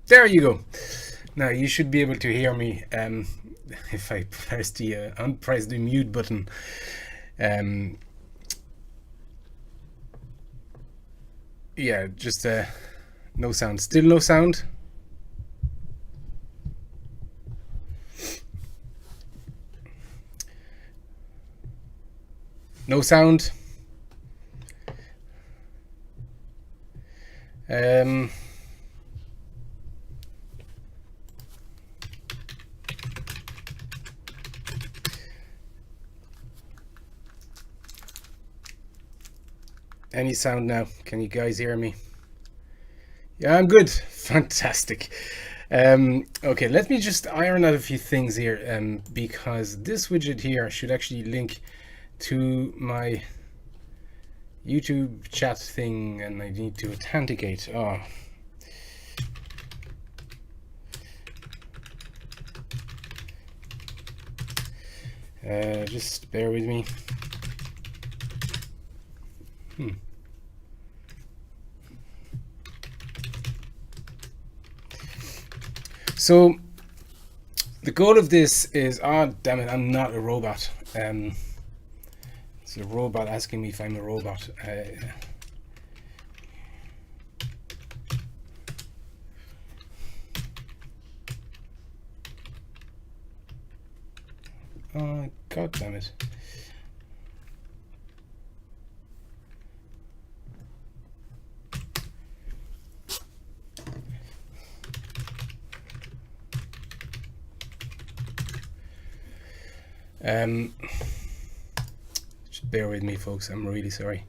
There you go. Now you should be able to hear me if I press the unpress the mute button. Um, yeah, just no sound. Still no sound. No sound. Um, any sound now? Can you guys hear me? Yeah, I'm good. Fantastic. Okay, let me just iron out a few things here because this widget here should actually link to my YouTube chat thing and I need to authenticate. Oh. Just bear with me. So the goal of this is, oh damn it, I'm not a robot. It's a robot asking me if I'm a robot. Oh, god damn it. Just bear with me, folks. I'm really sorry.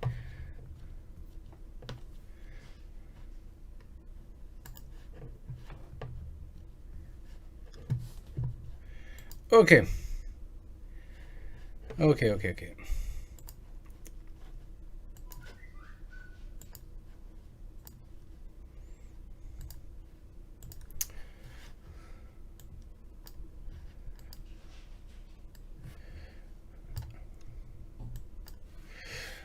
Okay. Okay.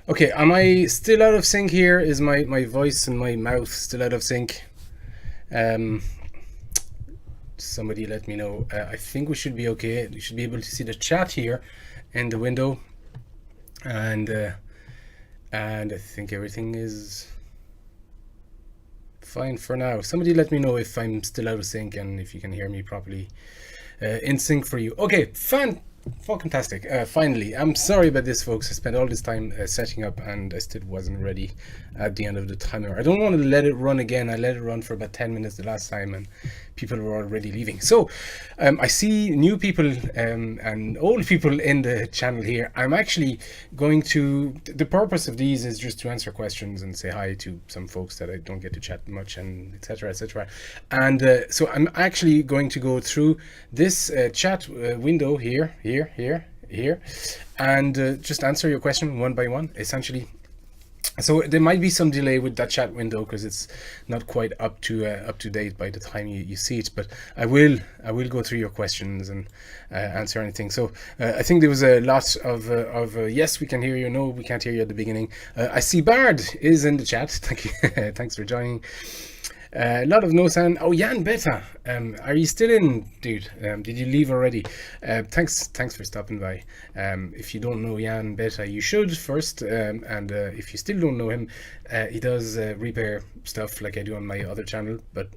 Okay, am I still out of sync here? Is my voice and my mouth still out of sync? Somebody let me know. I think we should be okay. You should be able to see the chat here in the window. And I think everything is fine for now. Somebody let me know if I'm still out of sync and if you can hear me properly in sync for you. Okay, fantastic. Finally, I'm sorry about this, folks. I spent all this time setting up and I still wasn't ready at the end of the timer. I don't want to let it run again. I let it run for about 10 minutes the last time and people were already leaving. So I see new people and old people in the channel here. I'm actually going to, the purpose of these is just to answer questions and say hi to some folks that I don't get to chat much and etc. And so I'm actually going to go through this chat window here, and just answer your question one by one, essentially. So there might be some delay with that chat window because it's not quite up to date by the time you see it. But I will go through your questions and answer anything. So I think there was a lot of yes, we can hear you. No, we can't hear you at the beginning. I see Bard is in the chat. Thank you. Thanks for joining. A lot of no sound. Oh, Jan Beta, are you still in, dude? Did you leave already? Thanks for stopping by. If you don't know Jan Beta, you should first. And if you still don't know him, he does repair stuff like I do on my other channel. But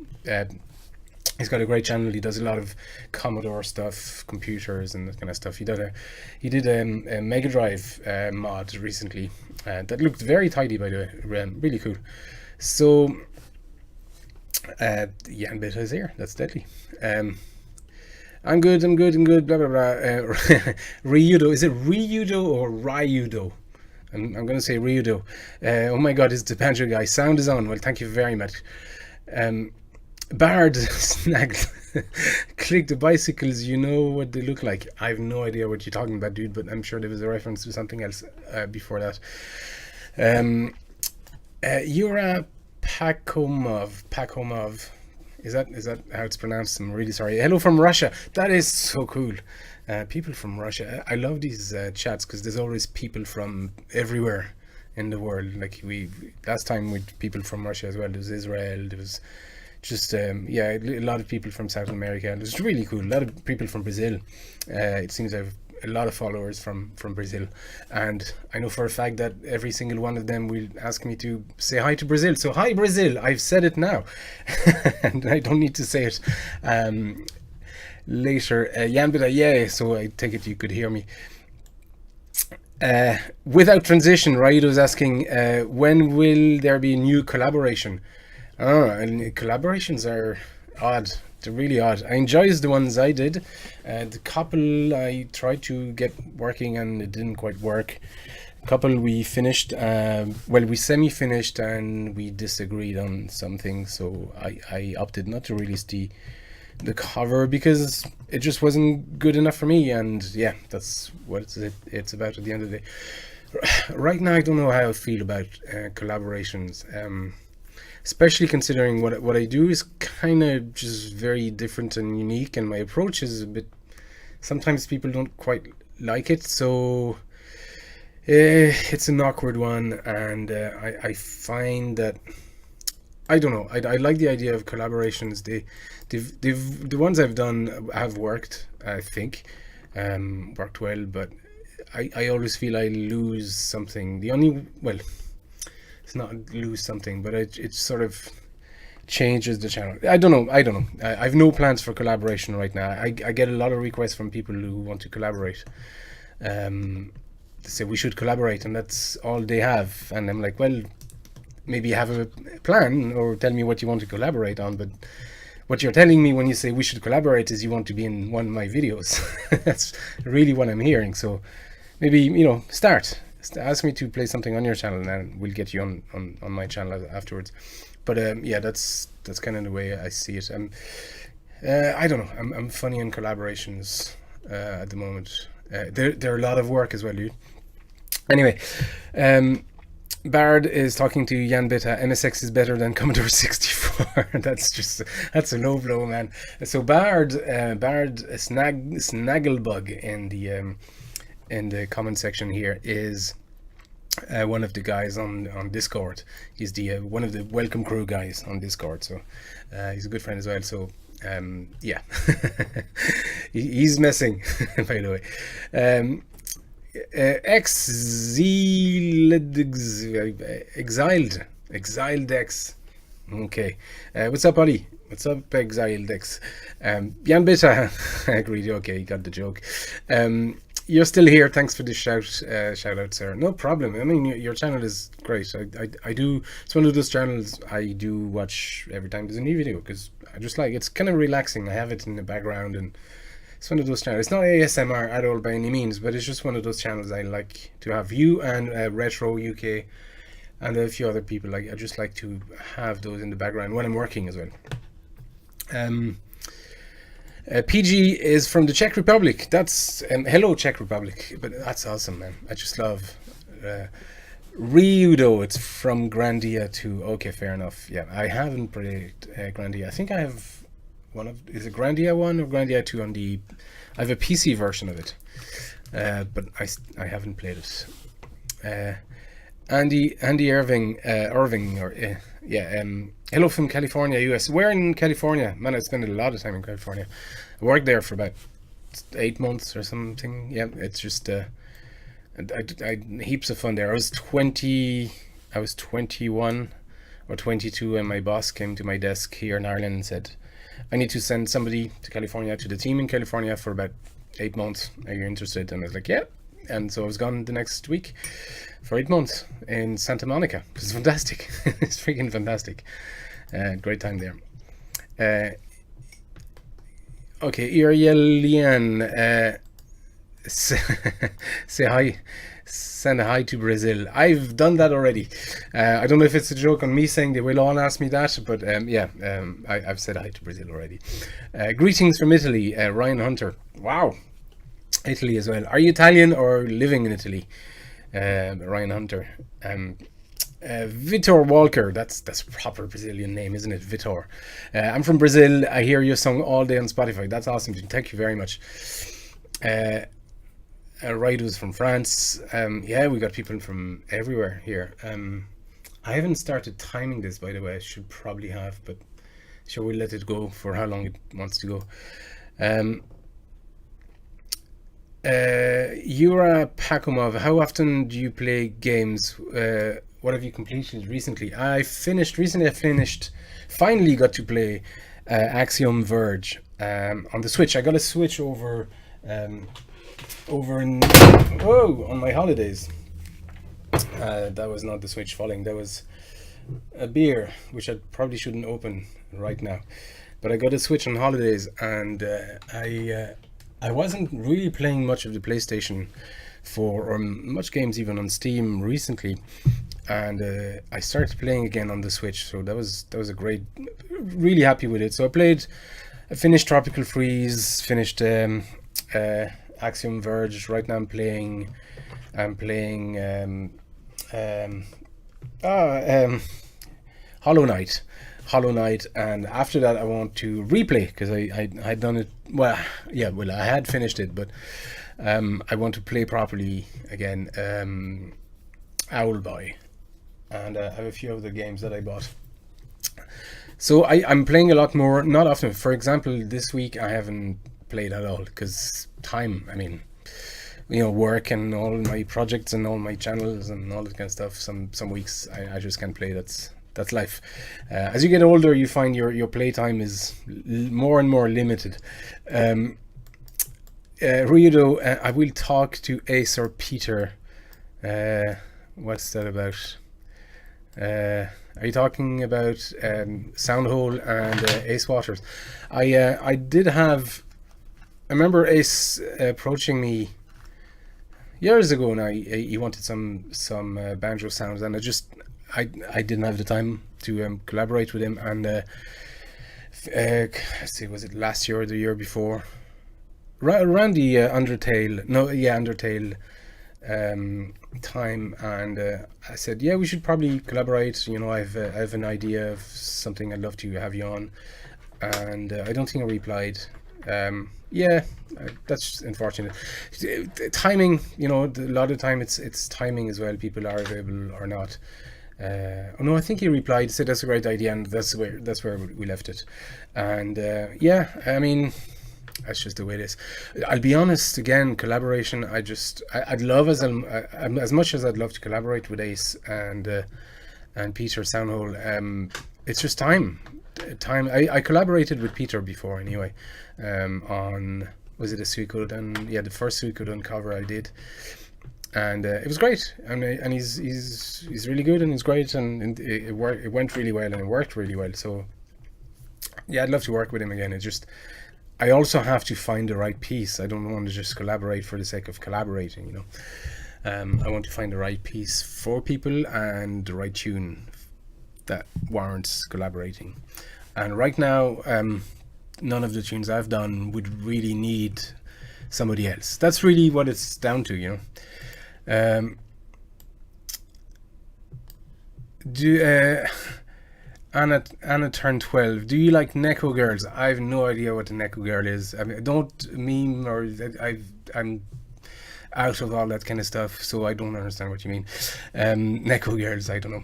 he's got a great channel. He does a lot of Commodore stuff, computers, and that kind of stuff. He did a Mega Drive mod recently that looked very tidy, by the way. Really cool. So. Jan Beta is here. That's deadly. I'm good. Blah blah blah. Ryudo. Is it Ryudo or Ryudo? I'm going to say Ryudo. Oh my God, it's the banjo guy. Sound is on. Well, thank you very much. Bard snagged. Click the bicycles. You know what they look like. I have no idea what you're talking about, dude. But I'm sure there was a reference to something else before that. You're a Pakomov. Is that how it's pronounced? I'm really sorry. Hello from Russia. That is so cool. People from Russia. I love these chats because there's always people from everywhere in the world. Like we last time with people from Russia as well. There was Israel. There was just yeah, a lot of people from South America, and it's really cool. A lot of people from Brazil. It seems I've a lot of followers from Brazil, and I know for a fact that every single one of them will ask me to say hi to Brazil. So hi Brazil, I've said it now, and I don't need to say it later. Jan Bida, yeah. So I take it you could hear me. Without transition, Raid was asking, when will there be a new collaboration? I don't know, and collaborations are odd. They're really odd. I enjoys the ones I did. The couple I tried to get working and it didn't quite work. A couple we finished, well, we semi-finished and we disagreed on something, so I opted not to release the cover because it just wasn't good enough for me, and yeah, that's what it's about at the end of the day. Right now I don't know how I feel about collaborations, especially considering what I do is kind of just very different and unique, and my approach is a bit, sometimes people don't quite like it, so it's an awkward one, and I find that I don't know. I like the idea of collaborations. The ones I've done have worked. I think worked well, but I always feel I lose something. The only, well, it's not lose something, but it sort of changes the channel. I don't know. I have no plans for collaboration right now. I get a lot of requests from people who want to collaborate. They say we should collaborate, and that's all they have. And I'm like, well, maybe have a plan or tell me what you want to collaborate on, but what you're telling me when you say we should collaborate is you want to be in one of my videos. That's really what I'm hearing. So maybe, you know, ask me to play something on your channel and we'll get you on my channel afterwards. But yeah, that's kind of the way I see it. I don't know, I'm funny in collaborations at the moment. They're a lot of work as well, dude. Anyway, Bard is talking to Jan Bita. MSX is better than Commodore 64. That's a low blow, man. So Bard Snagglebug in the comment section here is one of the guys on Discord. He's the one of the welcome crew guys on Discord. So he's a good friend as well. So yeah, he's messing, by the way. Exiled X. Okay. What's up, Ollie? What's up, Exiled X? Jan Bitta. I agreed. Okay, you got the joke. You're still here. Thanks for the shout out, sir. No problem. I mean, your channel is great. I do. It's one of those channels I do watch every time there's a new video because I just like, it's kind of relaxing. I have it in the background, and it's one of those channels. It's not ASMR at all by any means, but it's just one of those channels I like to have. You and Retro UK and a few other people. Like, I just like to have those in the background when I'm working as well. PG is from the Czech Republic. That's hello Czech Republic. But that's awesome, man. I just love Ryudo. It's from Grandia too. Okay, fair enough. Yeah, I haven't played Grandia. I think I have one of, is it Grandia 1 or Grandia 2 on the, I have a PC version of it, but I haven't played it. Andy Irving, hello from California, US. Where in California? Man, I spent a lot of time in California. I worked there for about 8 months or something. Yeah, it's just I heaps of fun there. I was 21 or 22 and my boss came to my desk here in Ireland and said, I need to send somebody to California, to the team in California for about 8 months. Are you interested? And I was like, yeah. And so I was gone the next week for 8 months in Santa Monica. It's fantastic. It's freaking fantastic. Great time there. Okay, Irielian, say hi. Send a hi to Brazil. I've done that already. I don't know if it's a joke on me saying they will all ask me that, but yeah, I've said hi to Brazil already. Greetings from Italy, Ryan Hunter. Wow, Italy as well. Are you Italian or living in Italy? Ryan Hunter. Vitor Walker. That's a proper Brazilian name, isn't it? Vitor. I'm from Brazil. I hear your song all day on Spotify. That's awesome. Thank you very much. Raido's from France. Yeah, we got people from everywhere here. I haven't started timing this, by the way. I should probably have, but So we'll let it go for how long it wants to go. Um, Yura Pakumov, how often do you play games? What have you completed recently? I finally got to play Axiom Verge on the Switch. I got a Switch um, over on my holidays. That was not the Switch falling. That was a beer, which I probably shouldn't open right now. But I got a Switch on holidays, and I wasn't really playing much of the PlayStation or much games even on Steam recently, and I started playing again on the Switch. So that was a great, really happy with it. So I finished Tropical Freeze, finished Axiom Verge. Right now I'm playing um, Hollow Knight. And after that I want to replay, because I had done it, well I had finished it, but I want to play properly again, Owlboy, and I have a few other games that I bought. So I'm playing a lot more, not often. For example, this week I haven't played at all because time. I mean, work and all my projects and all my channels and all that kind of stuff. Some weeks I just can't play. That's life. As you get older, you find your playtime is more and more limited. Ryudo, I will talk to Ace or Peter. What's that about? Are you talking about Soundhole and Ace Waters? I did have. I remember Ace approaching me years ago now. He wanted some banjo sounds, and I didn't have the time to collaborate with him. And let's see, was it last year or the year before? Around the Undertale time, and I said, yeah, we should probably collaborate. I have an idea of something I'd love to have you on, and I don't think I replied. Yeah, that's unfortunate. Timing, a lot of the time it's timing as well. People are available or not. Oh no, I think he replied, said that's a great idea, and that's where we left it. And yeah, I mean, that's just the way it is. I'll be honest. Again, collaboration. I'd love as much as I'd love to collaborate with Ace and Peter Soundhole. It's just time. I collaborated with Peter before anyway. On, was it a Suikoden? Yeah, the first Suikoden cover I did, and it was great. And he's really good, and he's great, and it went really well, and it worked really well. So yeah, I'd love to work with him again. It's just, I also have to find the right piece. I don't want to just collaborate for the sake of collaborating, I want to find the right piece for people and the right tune that warrants collaborating. And right now, none of the tunes I've done would really need somebody else. That's really what it's down to, Anna turned 12. Do you like Neko Girls? I have no idea what a Neko Girl is. I mean, don't meme, or I'm out of all that kind of stuff, so I don't understand what you mean. Neko Girls, I don't know.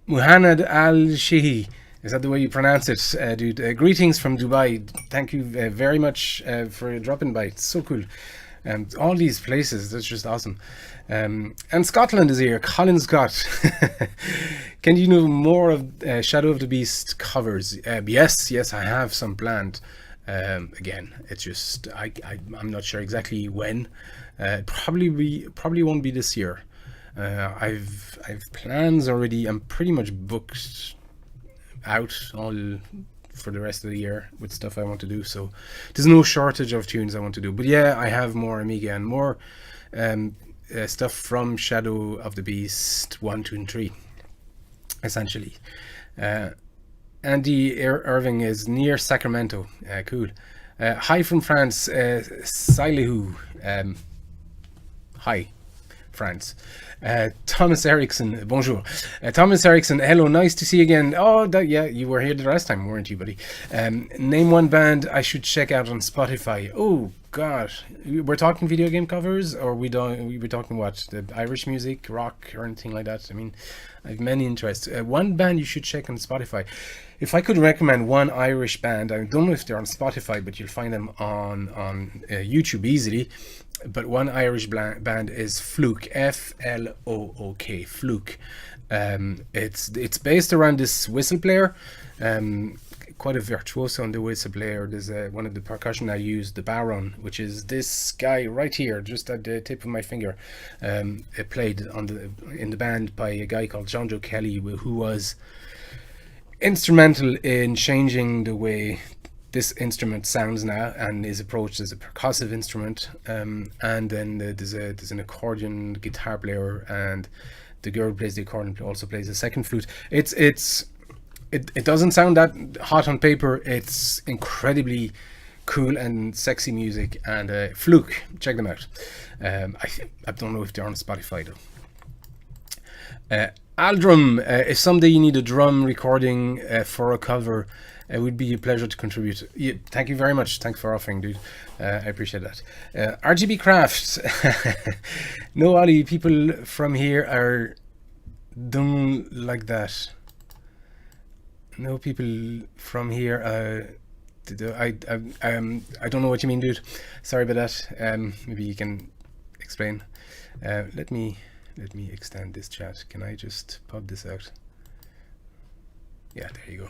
Muhammad Al-Shihi, is that the way you pronounce it, dude? Greetings from Dubai. Thank you very much for dropping by. It's so cool. All these places, that's just awesome. And Scotland is here. Colin Scott. Can you know more of Shadow of the Beast covers? Yes, I have some planned. Again, it's just I'm not sure exactly when. Probably won't be this year. I've plans already. I'm pretty much booked out all for the rest of the year with stuff I want to do, so there's no shortage of tunes I want to do. But yeah, I have more Amiga and more stuff from Shadow of the Beast 1, 2 and 3 essentially. Andy Irving is near Sacramento. Cool. Hi from France. Sailehu. Hi France. Thomas Erickson, bonjour. Thomas Erickson, hello, nice to see you again. Oh, yeah, you were here the last time, weren't you, buddy? Name one band I should check out on Spotify. Oh, God. We're talking video game covers, or we were talking what? The Irish music, rock, or anything like that? I mean, I have many interests. One band you should check on Spotify. If I could recommend one Irish band, I don't know if they're on Spotify, but you'll find them on YouTube easily. But one Irish band is Fluke, Flook. Fluke. It's based around this whistle player, quite a virtuoso on the whistle player. There's one of the percussion I use, the baron, which is this guy right here, just at the tip of my finger. It played in the band by a guy called John Joe Kelly, who was instrumental in changing the way this instrument sounds now and is approached as a percussive instrument. And then there's an accordion guitar player, and the girl who plays the accordion also plays a second flute. It doesn't sound that hot on paper. It's incredibly cool and sexy music. And Fluke, check them out. I don't know if they're on Spotify though. Aldrum, if someday you need a drum recording for a cover, it would be a pleasure to contribute. Yeah, thank you very much. Thanks for offering, dude. I appreciate that. RGB Craft. No, Ollie, people from here don't like that. No people from here. I don't know what you mean, dude. Sorry about that. Maybe you can explain. Let me extend this chat. Can I just pop this out? Yeah, there you go.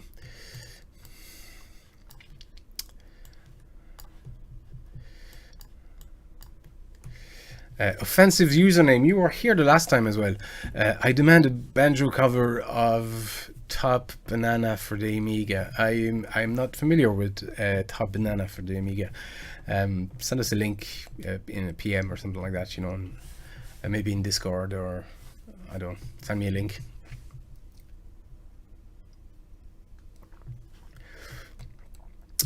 Offensive username. You were here the last time as well. I demand a banjo cover of Top Banana for the Amiga. I'm not familiar with Top Banana for the Amiga. Send us a link in a PM or something like that, you know, and maybe in Discord, or I don't know, send me a link.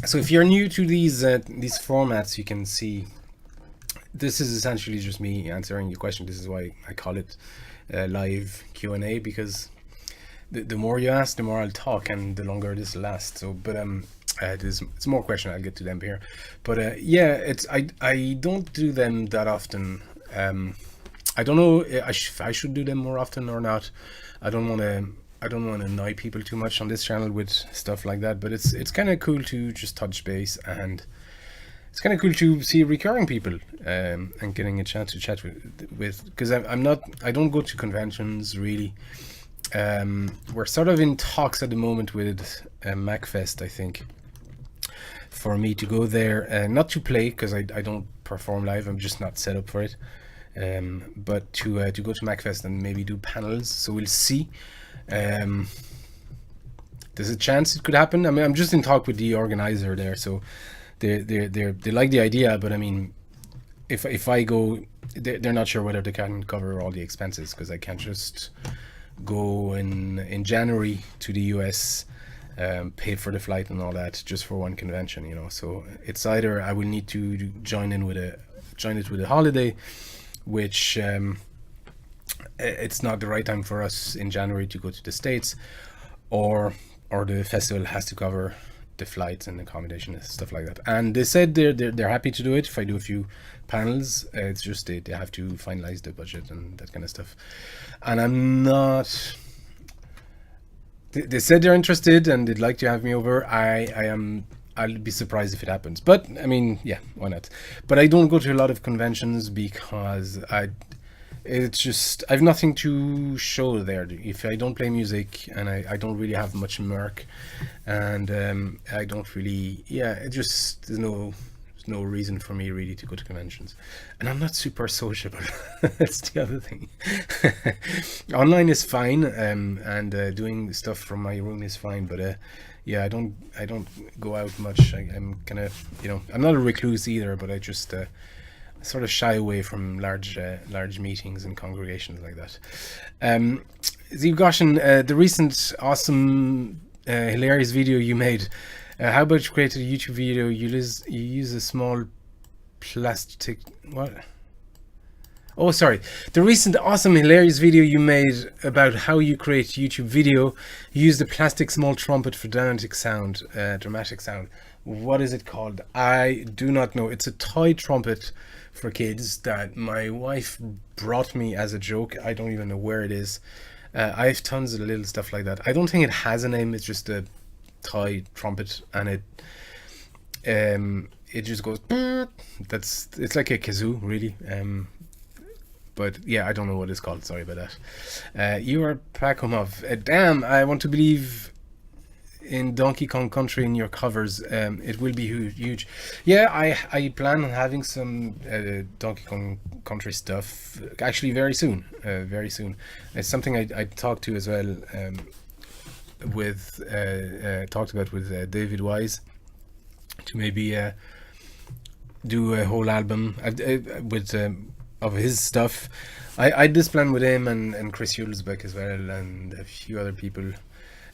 So if you're new to these formats, you can see this is essentially just me answering your question. This is why I call it live Q&A, because the more you ask, the more I'll talk, and the longer this lasts. So, but it's more questions. I'll get to them here. But yeah, I don't do them that often. I don't know if I should do them more often or not. I don't want to annoy people too much on this channel with stuff like that. But it's kind of cool to just touch base, and it's kind of cool to see recurring people and getting a chance to chat with because I don't go to conventions really. We're sort of in talks at the moment with MacFest, I think, for me to go there, not to play because I don't perform live. I'm just not set up for it. But to go to MacFest and maybe do panels. So we'll see. There's a chance it could happen. I mean, I'm just in talk with the organizer there, so they like the idea, but I mean, if I go, they're not sure whether they can cover all the expenses, because I can't just go in January to the US, pay for the flight and all that just for one convention, you know. So it's either I will need to join it with a holiday, which it's not the right time for us in January to go to the States, or the festival has to cover the flights and accommodation and stuff like that. And they said they're happy to do it if I do a few panels. It's just they have to finalize the budget and that kind of stuff. And I'm not. They said they're interested and they'd like to have me over. I'll be surprised if it happens. But I mean, yeah, why not? But I don't go to a lot of conventions because it's just I have nothing to show there. If I don't play music and I don't really have much merc, and I don't really, yeah, it just there's no reason for me really to go to conventions, and I'm not super sociable. That's the other thing. Online is fine, and doing stuff from my room is fine, but yeah, I don't go out much. I'm kind of, you know, I'm not a recluse either, but I just sort of shy away from large meetings and congregations like that. Zeev Goshen, the recent awesome hilarious video you made, how about you create a YouTube video, you use a small plastic, what? Oh, sorry. The recent awesome, hilarious video you made about how you create YouTube video. You used a plastic small trumpet for dramatic sound. What is it called? I do not know. It's a toy trumpet for kids that my wife brought me as a joke. I don't even know where it is. I have tons of little stuff like that. I don't think it has a name. It's just a toy trumpet, and it just goes. It's like a kazoo, really. But yeah, I don't know what it's called. Sorry about that. You are Pakomov. Damn, I want to believe in Donkey Kong Country in your covers. It will be huge. Yeah, I plan on having some Donkey Kong Country stuff actually very soon. Very soon. It's something I talked to as well. Talked about with David Wise to maybe do a whole album with of his stuff. I had this plan with him and Chris Hulsbeck as well, and a few other people.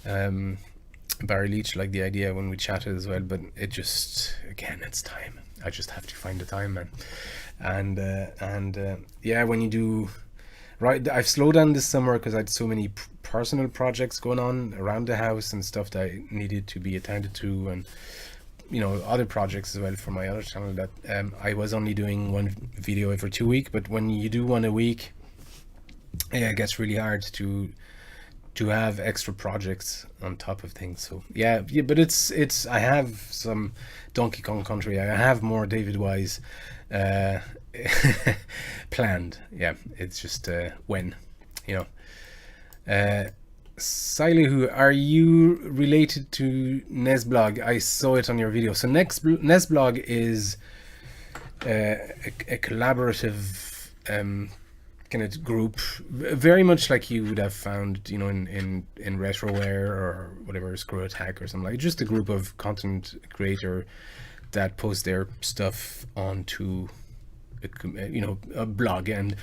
Barry Leach liked the idea when we chatted as well, but it just, again, it's time. I just have to find the time, man. And yeah, when you do, right, I've slowed down this summer because I had so many personal projects going on around the house and stuff that I needed to be attended to, and other projects as well for my other channel that I was only doing one video every 2 weeks, but when you do one a week, yeah, it gets really hard to have extra projects on top of things. So yeah, but it's I have some Donkey Kong Country, I have more David Wise planned. Yeah, it's just when, Silihu, are you related to Nesblog? I saw it on your video. So Nesblog is a collaborative kind of group, very much like you would have found, in Retroware or whatever, Screw Attack or something like. Just a group of content creator that post their stuff onto a blog and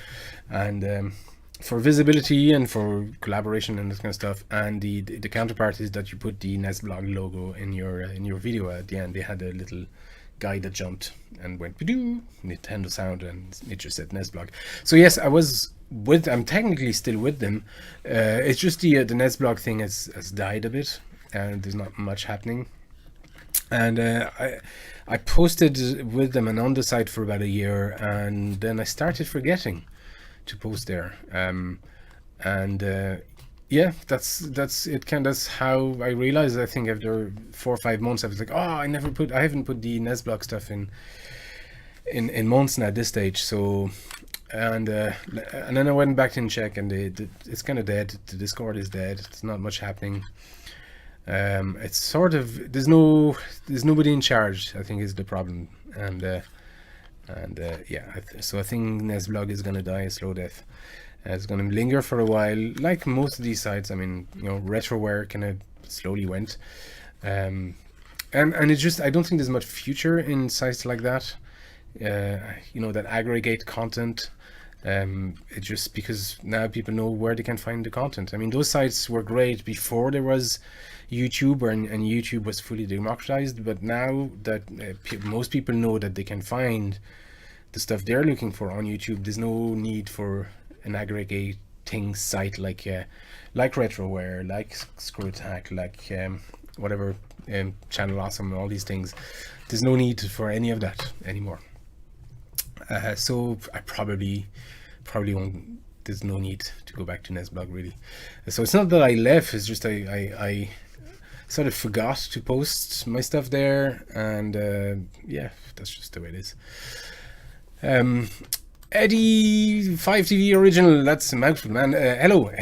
for visibility and for collaboration and this kind of stuff. And the counterpart is that you put the Nesblog logo in your video at the end. They had a little guy that jumped and went Badoo, Nintendo sound, and it just said Nesblog. So yes, I'm technically still with them. It's just the Nesblog thing has died a bit, and there's not much happening. And I posted with them and on the site for about a year, and then I started forgetting to post there. Yeah, that's it. That's how I realized. I think after 4 or 5 months, I was like, oh, I haven't put the Nesblog stuff in months now at this stage. So, and then I went back and checked, and it's kind of dead. The Discord is dead. It's not much happening. It's sort of there's nobody in charge, I think, is the problem. And yeah, so I think Nesblog is gonna die a slow death. It's going to linger for a while, like most of these sites. I mean, Retroware kind of slowly went, and it's just, I don't think there's much future in sites like that, that aggregate content. It's just because now people know where they can find the content. I mean, those sites were great before there was YouTube and YouTube was fully democratized, but now that most people know that they can find the stuff they're looking for on YouTube, there's no need for an aggregating site like Retroware, like Screw Attack, like whatever, Channel Awesome, all these things. There's no need for any of that anymore. So I probably won't. There's no need to go back to Nesblog, really. So it's not that I left. It's just I sort of forgot to post my stuff there, and yeah, that's just the way it is. Eddie 5TV original, that's a mouthful, man. Hello.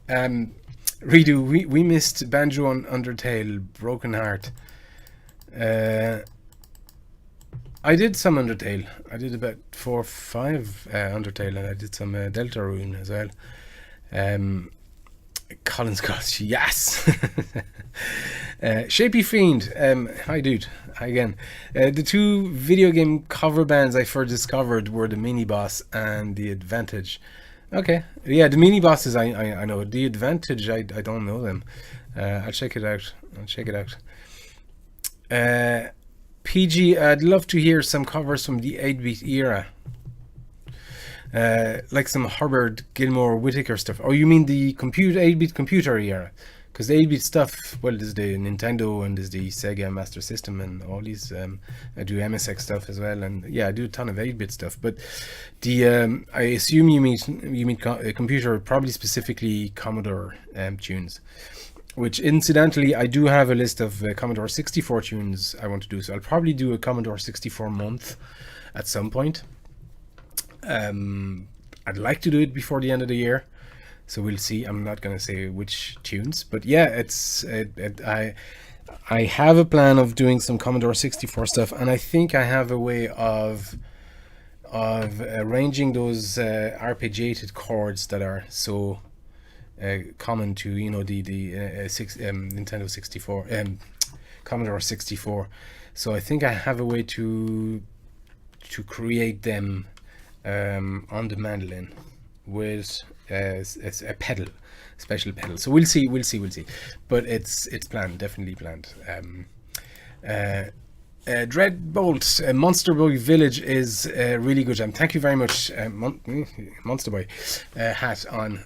Redo, we missed Banjo on Undertale, Broken Heart. I did some Undertale. I did about 4 or 5 Undertale, and I did some Deltarune as well. Colin Scott, yes. Shapey Fiend, hi dude, hi again. The 2 video game cover bands I first discovered were the Mini Boss and the Advantage. Okay, yeah, the Mini Bosses I know. The Advantage, I don't know them. I'll check it out. PG, I'd love to hear some covers from the 8-bit era. like some Herbert Gilmore Whittaker stuff. Oh, you mean the 8-bit computer era? Because the 8-bit stuff, well, there's the Nintendo and there's the Sega Master System and all these. I do MSX stuff as well, and yeah, I do a ton of 8-bit stuff. But the I assume you mean computer, probably specifically Commodore tunes. Which, incidentally, I do have a list of Commodore 64 tunes I want to do. So I'll probably do a Commodore 64 month at some point. I'd like to do it before the end of the year. So we'll see. I'm not going to say which tunes. But yeah, I have a plan of doing some Commodore 64 stuff. And I think I have a way of arranging those arpeggiated chords that are so... common to the Nintendo 64 Commodore 64. So I think I have a way to create them on the mandolin with a pedal, special pedal. So we'll see. But it's planned, definitely planned. Dreadbolt, Monster Boy Village is really good. Thank you very much, Monster Boy hat on.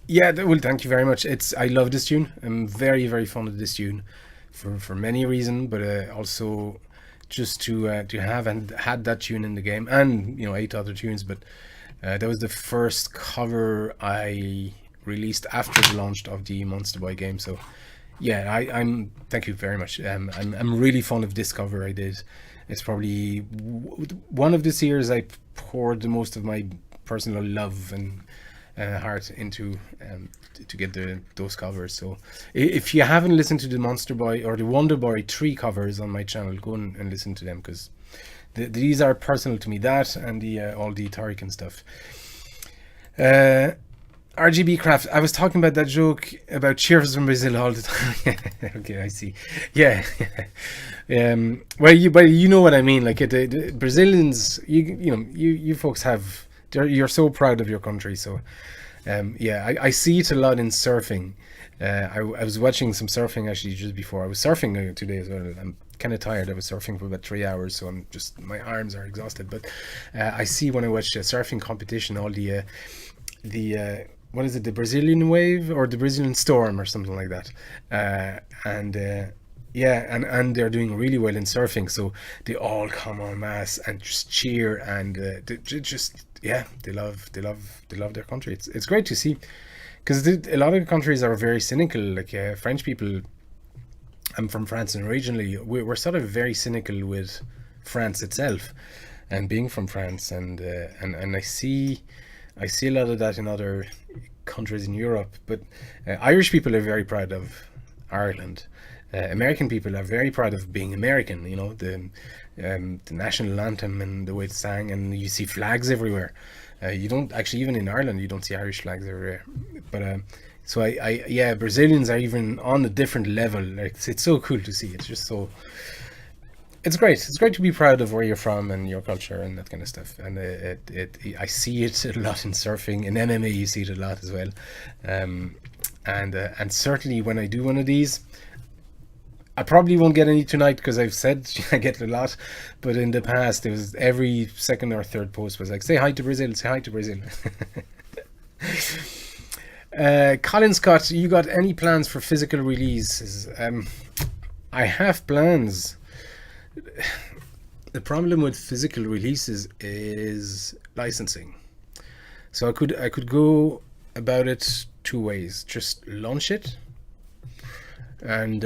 Yeah, well, thank you very much. I love this tune. I'm very, very fond of this tune for many reasons, but also just to have and had that tune in the game, and 8 other tunes. But that was the first cover I released after the launch of the Monster Boy game. So yeah, I'm thank you very much. I'm really fond of this cover I did. It's probably one of this years I poured the most of my personal love and heart into to get those covers. So if you haven't listened to the Monster Boy or the Wonder Boy 3 covers on my channel, go and listen to them, because these are personal to me. That and all the Tarican stuff. RGB Craft, I was talking about that joke about Cheers from Brazil all the time. Okay, I see. Yeah. Well, you know what I mean. Like the Brazilians, you folks have... You're so proud of your country. So yeah, I see it a lot in surfing. I was watching some surfing actually just before. I was surfing today as well. I'm kind of tired. I was surfing for about 3 hours, so my arms are exhausted. But I see when I watch a surfing competition all the what is it, the Brazilian wave or the Brazilian storm or something like that, yeah, and they're doing really well in surfing, so they all come en masse and just cheer, and they love their country. It's great to see, because a lot of countries are very cynical. Like French people, I'm from France, and originally we're sort of very cynical with France itself, and being from France, and I see a lot of that in other countries in Europe. But Irish people are very proud of Ireland. American people are very proud of being American. The national anthem and the way it's sang, and you see flags everywhere. You don't actually, even in Ireland, you don't see Irish flags everywhere. But so yeah, Brazilians are even on a different level. Like it's so cool to see. It's just so... It's great. It's great to be proud of where you're from and your culture and that kind of stuff. And I see it a lot in surfing. In MMA, you see it a lot as well. And certainly when I do one of these, I probably won't get any tonight, because I've said I get a lot. But in the past, it was every second or third post was like, say hi to Brazil, say hi to Brazil. Colin Scott, you got any plans for physical releases? I have plans. The problem with physical releases is licensing. So I could go about it 2 ways. Just launch it, and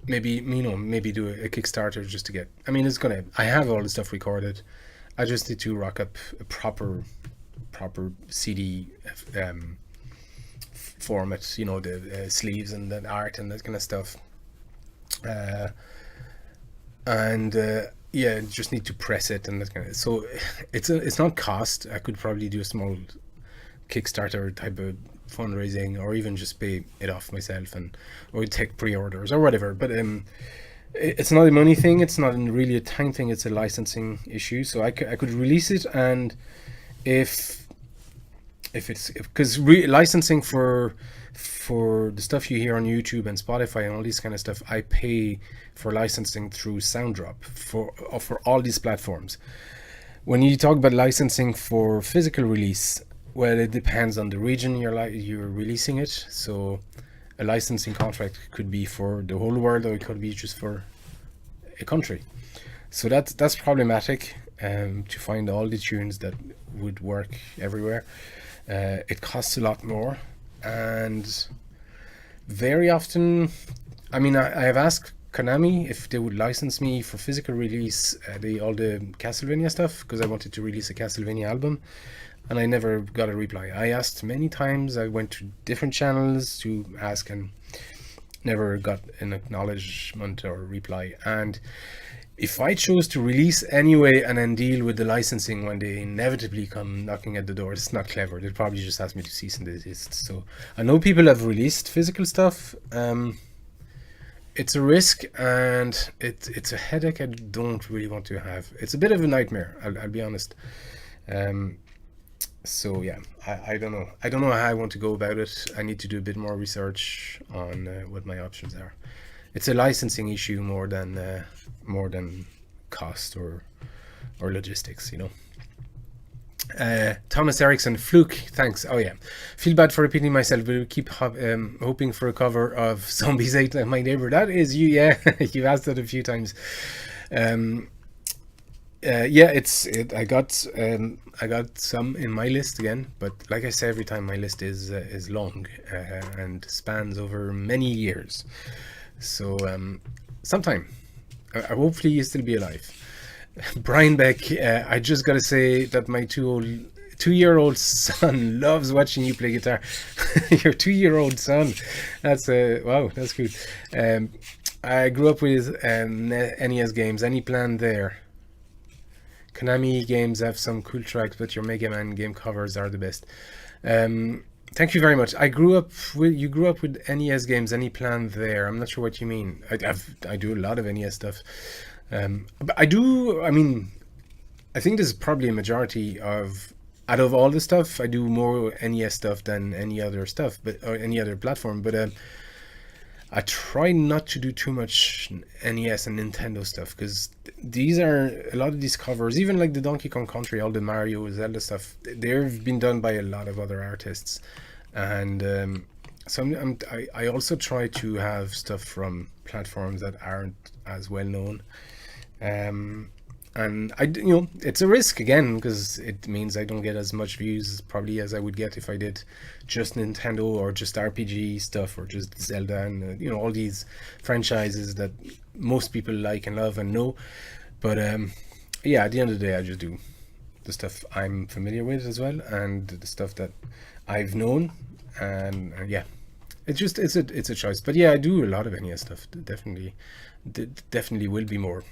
maybe do a Kickstarter just to get... I have all the stuff recorded. I just need to rock up a proper CD format, the sleeves and the art and that kind of stuff. Yeah, just need to press it and that kind of... So it's not cost. I could probably do a small Kickstarter type of fundraising, or even just pay it off myself, or take pre-orders or whatever. But it's not a money thing. It's not really a time thing. It's a licensing issue. So I could release it, and if because licensing for the stuff you hear on YouTube and Spotify and all these kind of stuff, I pay for licensing through Sounddrop for all these platforms. When you talk about licensing for physical release, well, it depends on the region you're releasing it. So a licensing contract could be for the whole world, or it could be just for a country. So that's problematic, to find all the tunes that would work everywhere. It costs a lot more, and very often, I mean, I have asked Konami if they would license me for physical release, all the Castlevania stuff, because I wanted to release a Castlevania album, and I never got a reply. I asked many times. I went to different channels to ask and never got an acknowledgement or reply. And if I chose to release anyway and then deal with the licensing when they inevitably come knocking at the door, it's not clever. They'd probably just ask me to cease and desist. So I know people have released physical stuff. It's a risk, and it's a headache I don't really want to have. It's a bit of a nightmare, I'll be honest. So yeah, I don't know. I don't know how I want to go about it. I need to do a bit more research on what my options are. It's a licensing issue more than cost or logistics, you know. Thomas Erickson, Fluke, thanks. Oh yeah, feel bad for repeating myself, but we keep hoping for a cover of Zombies Ate My Neighbor. That is you, yeah. You've asked that a few times. Yeah, I got some in my list again, but like I say every time, my list is long and spans over many years. So sometime, hopefully you still be alive. Brian Beck, I just gotta say that my 2-year-old son loves watching you play guitar. Your 2-year-old son, that's wow, that's good. I grew up with NES games. Any plan there? Konami games have some cool tracks, but your Mega Man game covers are the best. Thank you very much. You grew up with NES games. Any plan there? I'm not sure what you mean. I do a lot of NES stuff. But I mean, I think there's probably a majority out of all the stuff, I do more NES stuff than any other stuff, or any other platform. But I try not to do too much NES and Nintendo stuff, because a lot of these covers, even like the Donkey Kong Country, all the Mario, Zelda stuff, they've been done by a lot of other artists. And so I also try to have stuff from platforms that aren't as well known. And it's a risk again, because it means I don't get as much views probably as I would get if I did just Nintendo or just RPG stuff or just Zelda and all these franchises that most people like and love and know. But yeah, at the end of the day, I just do the stuff I'm familiar with as well, and the stuff that I've known. And yeah, it's a choice. But yeah, I do a lot of NES stuff. Definitely will be more.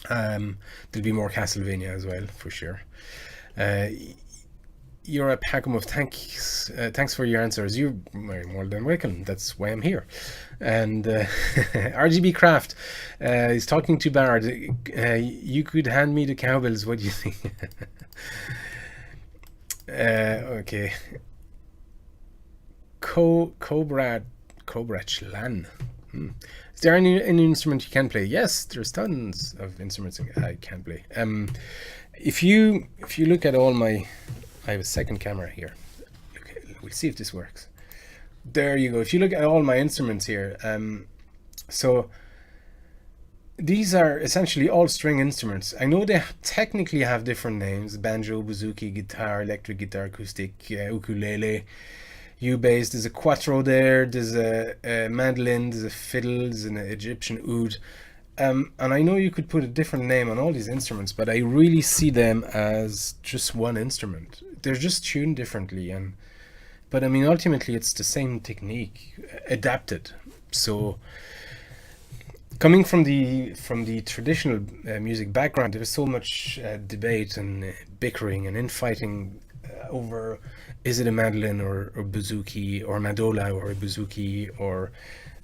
There'll be more Castlevania as well, for sure. You're a Packham of thanks. Thanks for your answers. You're very more than welcome. That's why I'm here. And RGB Craft is talking to Bard. You could hand me the cowbells. What do you think? Okay. Cobra Chlan. Is there any instrument you can play? Yes, there's tons of instruments I can play. If you look at all my, I have a second camera here. Okay, we'll see if this works. There you go. If you look at all my instruments here, so these are essentially all string instruments. I know they technically have different names: banjo, bouzouki, guitar, electric guitar, acoustic, ukulele, U-bass. There's a quattro there. There's a mandolin. There's a fiddle. There's an Egyptian oud. And I know you could put a different name on all these instruments, but I really see them as just one instrument. They're just tuned differently, but I mean, ultimately, it's the same technique adapted. So, coming from the traditional music background, there was so much debate and bickering and infighting over, is it a mandolin or bouzouki or mandola or a bouzouki or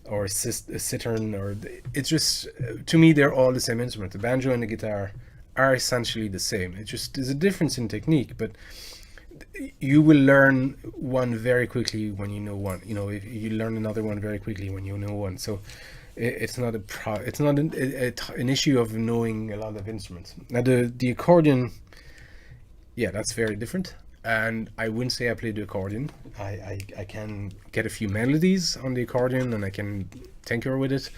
a citern, or it's just, to me, they're all the same instrument. The banjo and the guitar are essentially the same. It just, there's a difference in technique, but you will learn one very quickly when you know one. If you learn another one very quickly when you know one. So it's not it's not an issue of knowing a lot of instruments. Now the accordion, yeah, that's very different. And I wouldn't say I play the accordion. I can get a few melodies on the accordion, and I can tinker with it,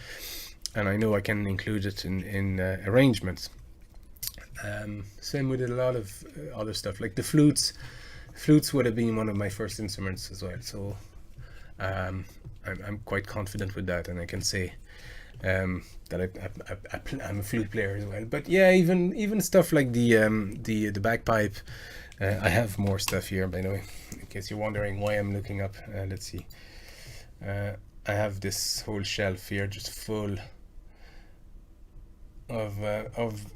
and I know I can include it in arrangements. Same with a lot of other stuff, like the flutes. Flutes would have been one of my first instruments as well. So I'm quite confident with that, and I can say that I'm a flute player as well. But yeah, even stuff like the bagpipe. I have more stuff here, by the way, in case you're wondering why I'm looking up. Let's see. I have this whole shelf here just full of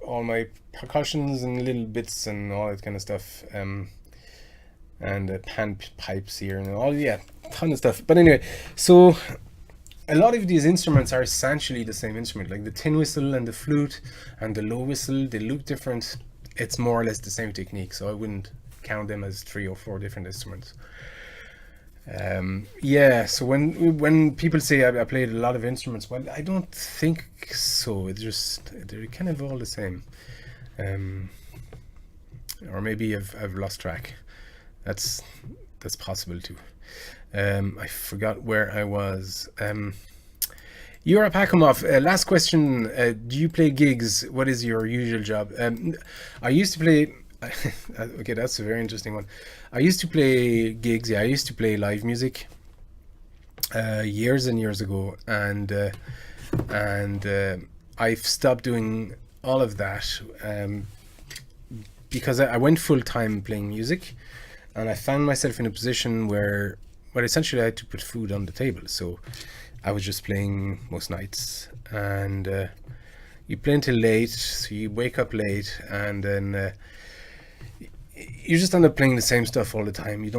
all my percussions and little bits and all that kind of stuff. And pan pipes here and all, yeah, ton of stuff. But anyway, so a lot of these instruments are essentially the same instrument, like the tin whistle and the flute and the low whistle. They look different. It's more or less the same technique, so I wouldn't count them as 3 or 4 different instruments. Yeah, so when people say I played a lot of instruments, well, I don't think so. It's just they're kind of all the same, or maybe I've lost track. That's possible too. I forgot where I was. Yura Pakomov, last question. Do you play gigs? What is your usual job? I used to play. Okay, that's a very interesting one. I used to play gigs. Yeah, I used to play live music years and years ago, and I've stopped doing all of that because I went full time playing music, and I found myself in a position where, well, essentially I had to put food on the table. So I was just playing most nights, and you play until late, so you wake up late, and then you just end up playing the same stuff all the time. You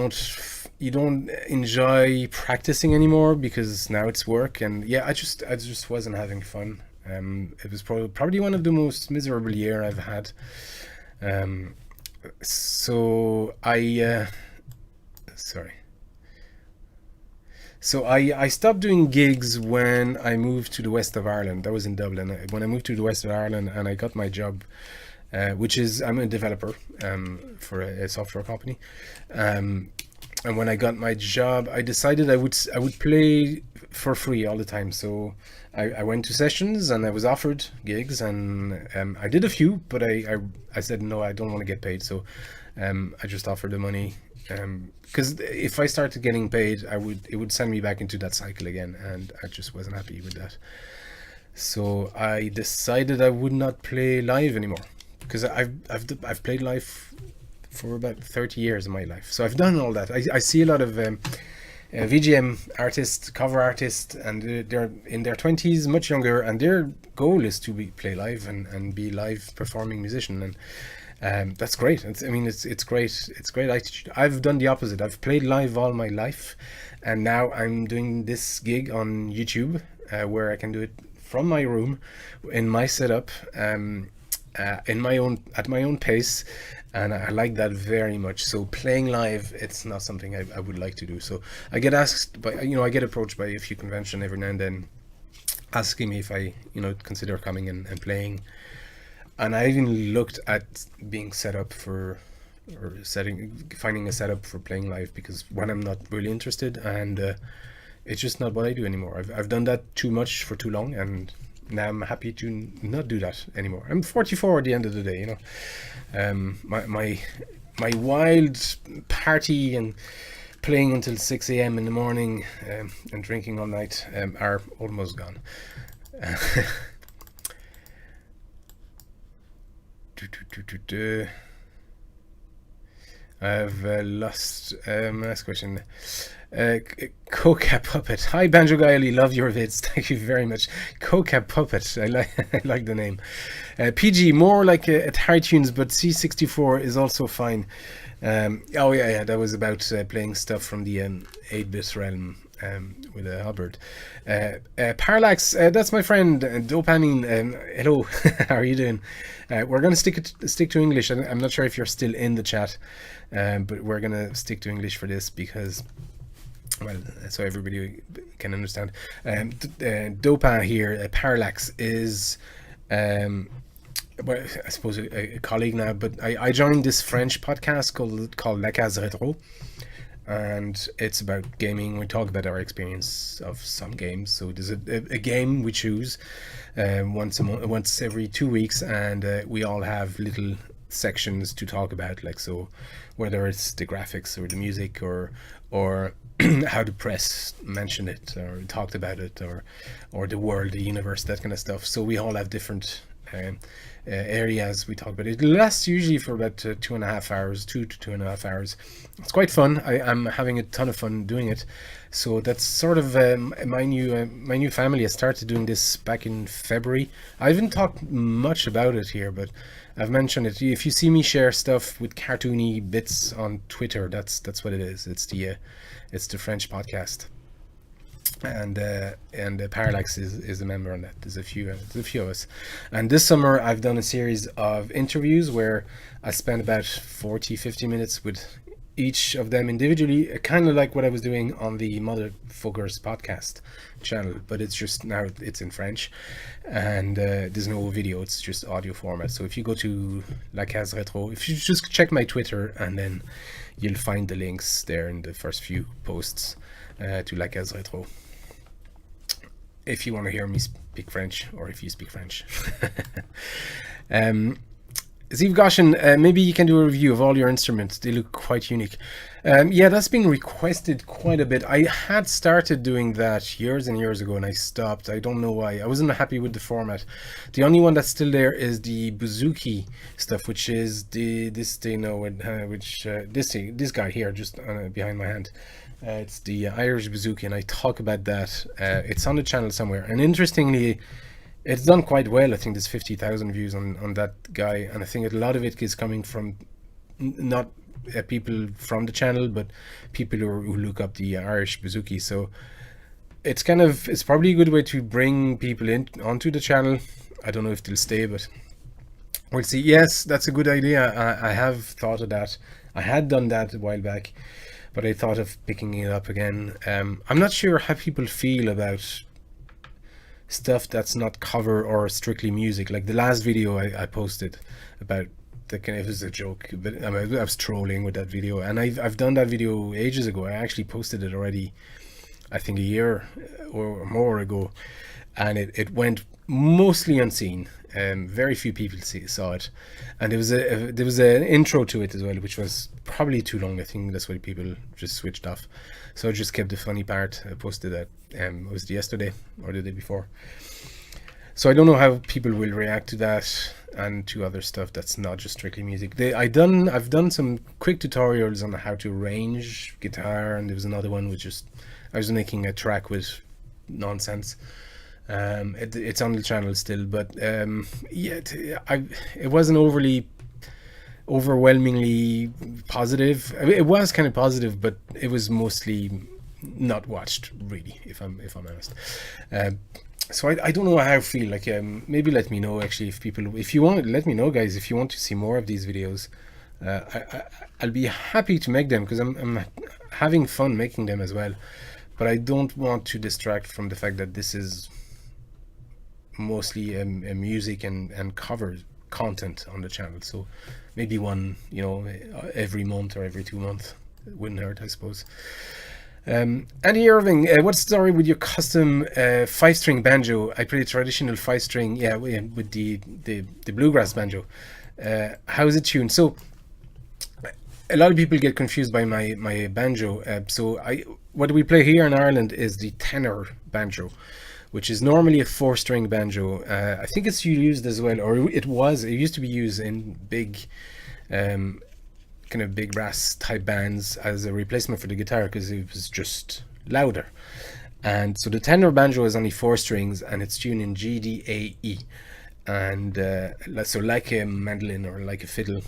don't enjoy practicing anymore because now it's work, and yeah, I just wasn't having fun. It was probably one of the most miserable year I've had. So I sorry. So I stopped doing gigs when I moved to the west of Ireland. That was in Dublin. When I moved to the west of Ireland and I got my job, which is I'm a developer for a software company. And when I got my job, I decided I would play for free all the time. So I went to sessions and I was offered gigs, and I did a few, but I said no, I don't want to get paid. So I just offered the money. Because if I started getting paid, it would send me back into that cycle again, and I just wasn't happy with that. So I decided I would not play live anymore, because I've played live for about 30 years of my life. So I've done all that. I see a lot of VGM artists, cover artists, and they're in their 20s, much younger, and their goal is to play live and be live performing musician. And that's great. It's great. It's great attitude. I've done the opposite. I've played live all my life, and now I'm doing this gig on YouTube where I can do it from my room, in my setup, at my own pace, and I like that very much. So playing live, it's not something I would like to do. So I get asked I get approached by a few conventions every now and then, asking me if I consider coming and playing. And I even looked at being set up finding a setup for playing live, because when I'm not really interested, and it's just not what I do anymore. I've done that too much for too long, and now I'm happy to not do that anymore. I'm 44 at the end of the day, my wild party and playing until 6 a.m. in the morning and drinking all night are almost gone. I've lost last question. Coca Puppet. Hi Banjo Guy, I love your vids. Thank you very much. Coca Puppet. I like the name. PG, more like Atari tunes, but C64 is also fine. Oh yeah, that was about playing stuff from the 8-bit realm with a Hubbard. Parallax, that's my friend Dopamine. Hello, how are you doing? We're gonna stick to English. I'm not sure if you're still in the chat, but we're gonna stick to English for this, because well, so everybody can understand. Dopa here, Parallax is, um, well, I suppose a colleague now, but I joined this French podcast called La Case Retro, and it's about gaming. We talk about our experience of some games. So there's a game we choose once a month, once every 2 weeks, and we all have little sections to talk about, like, so whether it's the graphics or the music or how the press mentioned it or talked about it, or the world, the universe, that kind of stuff. So we all have different areas we talk about. It lasts usually for about 2.5 hours, 2 to 2.5 hours. It's quite fun. I'm having a ton of fun doing it. So that's sort of my new family. I started doing this back in February. I haven't talked much about it here, but I've mentioned it. If you see me share stuff with cartoony bits on Twitter, that's what it is. It's the French podcast, and Parallax is a member on that. There's a few of us, and this summer I've done a series of interviews where I spent about 40-50 minutes with each of them individually, kind of like what I was doing on the Motherfuckers podcast channel, but it's just now it's in French, and there's no video, it's just audio format. So if you go to La Case Retro, if you just check my Twitter, and then you'll find the links there in the first few posts to La Case Retro, if you want to hear me speak French, or if you speak French. Ziv Goshen, maybe you can do a review of all your instruments. They look quite unique. Yeah, that's been requested quite a bit. I had started doing that years and years ago, and I stopped. I don't know why. I wasn't happy with the format. The only one that's still there is the bouzouki stuff, which is this guy here, just behind my hand. It's the Irish bouzouki, and I talk about that. It's on the channel somewhere. And interestingly, it's done quite well. I think there's 50,000 views on that guy, and I think a lot of it is coming from not people from the channel, but people who look up the Irish bouzouki. So it's probably a good way to bring people in onto the channel. I don't know if they'll stay, but we'll see. Yes, that's a good idea. I have thought of that. I had done that a while back, but I thought of picking it up again. I'm not sure how people feel about stuff that's not cover or strictly music. Like the last video I posted about it was a joke, but I was trolling with that video, and I've done that video ages ago. I actually posted it already, I think a year or more ago, and it went mostly unseen. Very few people saw it, and there was an intro to it as well, which was probably too long. I think that's why people just switched off. So I just kept the funny part. I posted that. Was it yesterday or the day before? So I don't know how people will react to that and to other stuff that's not just strictly music. I've done some quick tutorials on how to arrange guitar, and there was another one with I was making a track with nonsense. It's on the channel still, but it wasn't overwhelmingly positive. I mean, it was kind of positive, but it was mostly not watched, really, if I'm honest. So I don't know how I feel. Like, maybe let me know, actually, if you want, let me know, guys, if you want to see more of these videos. I'll be happy to make them, because I'm having fun making them as well, but I don't want to distract from the fact that this is mostly a music and cover content on the channel. So maybe one, every month or every 2 months wouldn't hurt, I suppose. Andy Irving, what's the story with your custom 5-string banjo? I play traditional 5-string, with the bluegrass banjo. How is it tuned? So a lot of people get confused by my banjo. What we play here in Ireland is the tenor banjo, which is normally a 4-string banjo. I think it's used as well, or it used to be used in big kind of big brass type bands as a replacement for the guitar, because it was just louder. And so the tenor banjo is only 4 strings, and it's tuned in G, D, A, E, and so like a mandolin or like a fiddle.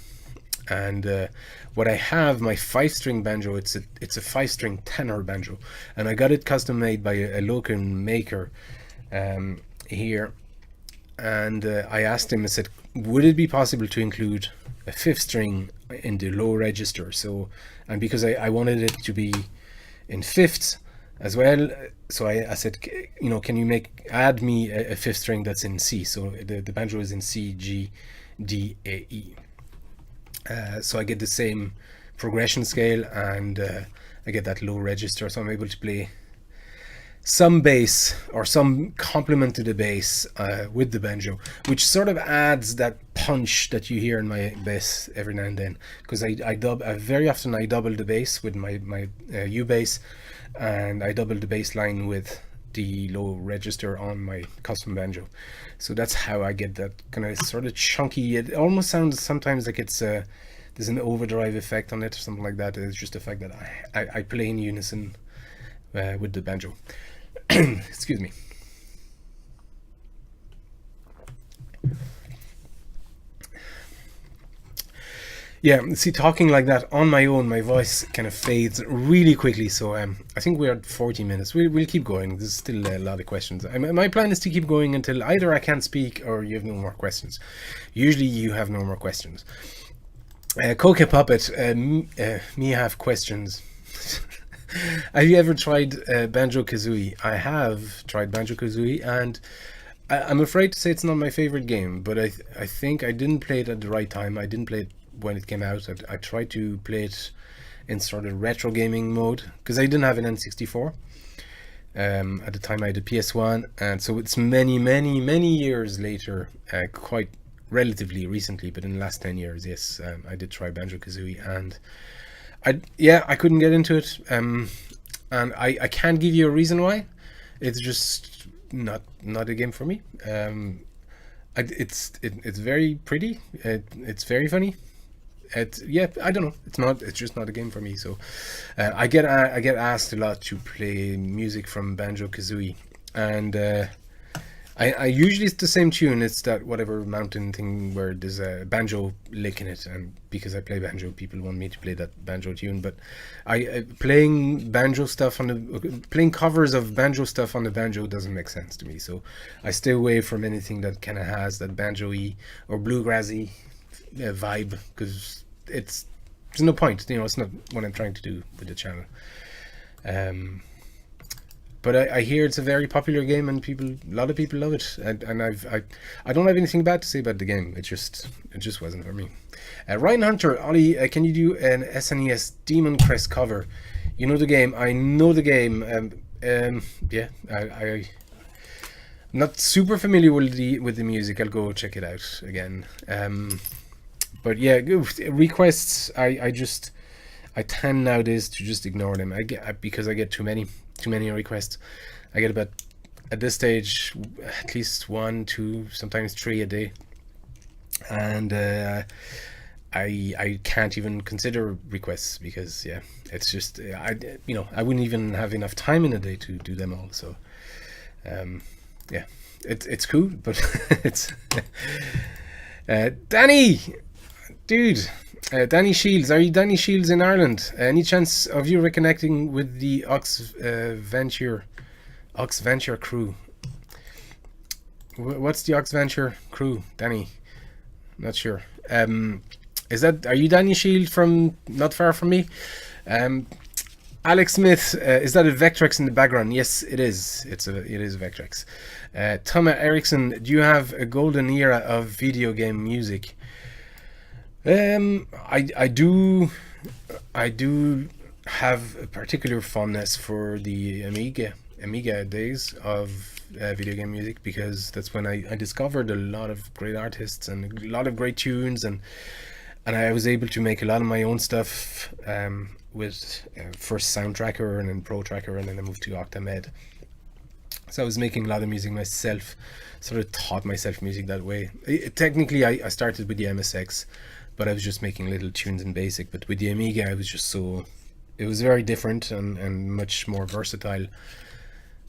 And what I have, my 5-string banjo, it's a 5-string tenor banjo, and I got it custom made by a local maker here. And I asked him, I said, would it be possible to include a 5th string in the low register? So, and because I wanted it to be in fifths as well. So I said, you know, can you add me a fifth string that's in C? So the banjo is in C, G, D, A, E. So I get the same progression scale, and I get that low register, so I'm able to play some bass or some complement to the bass with the banjo, which sort of adds that punch that you hear in my bass every now and then, because very often I double the bass with my U bass, and I double the bass line with the low register on my custom banjo. So that's how I get that kind of sort of chunky. It almost sounds sometimes like it's there's an overdrive effect on it or something like that. It's just the fact that I play in unison with the banjo. Excuse me. Yeah, see, talking like that on my own, my voice kind of fades really quickly. So I think we're at 40 minutes. We'll keep going. There's still a lot of questions. My plan is to keep going until either I can't speak or you have no more questions. Usually you have no more questions. Coca Puppet, me have questions. Have you ever tried Banjo-Kazooie? I have tried Banjo-Kazooie, and I'm afraid to say it's not my favorite game, but I think I didn't play it at the right time. I didn't play it when it came out. I tried to play it in sort of retro gaming mode, because I didn't have an N64. At the time I had a PS1, and so it's many years later, quite relatively recently, but in the last 10 years, yes, I did try Banjo-Kazooie, and I couldn't get into it, and I can't give you a reason why. It's just not a game for me. It's very pretty. It's very funny. I don't know. It's just not a game for me. So I get asked a lot to play music from Banjo-Kazooie, and I usually it's the same tune. It's that whatever mountain thing where there's a banjo lick in it, and because I play banjo, people want me to play that banjo tune. But playing banjo stuff playing covers of banjo stuff on the banjo doesn't make sense to me. So I stay away from anything that kind of has that banjo-y or bluegrassy vibe, because there's no point. You know, it's not what I'm trying to do with the channel. But I hear it's a very popular game, and a lot of people love it, and I don't have anything bad to say about the game. It just wasn't for me. Ryan Hunter, Ollie, can you do an SNES Demon Crest cover? You know the game. I know the game. Yeah, I'm not super familiar with the music. I'll go check it out again. But yeah, requests. I tend nowadays to just ignore them. Because I get too many requests. I get about, at this stage, at least 1, 2, sometimes 3 a day, and I can't even consider requests, because yeah, it's just I wouldn't even have enough time in a day to do them all. So yeah, it's cool, but it's Danny, dude. Danny Shields, are you Danny Shields in Ireland? Any chance of you reconnecting with the Ox Venture crew? What's the Ox Venture crew, Danny? Not sure. Are you Danny Shield from not far from me? Alex Smith, is that a Vectrex in the background? Yes, it is. It is Vectrex. Thomas Eriksson, do you have a golden era of video game music? I do have a particular fondness for the Amiga days of video game music, because that's when I discovered a lot of great artists and a lot of great tunes, and I was able to make a lot of my own stuff with first Sound Tracker and then Pro Tracker, and then I moved to Octamed. So I was making a lot of music myself, sort of taught myself music that way. Technically I started with the MSX, but I was just making little tunes in BASIC. But with the Amiga, it was very different and much more versatile.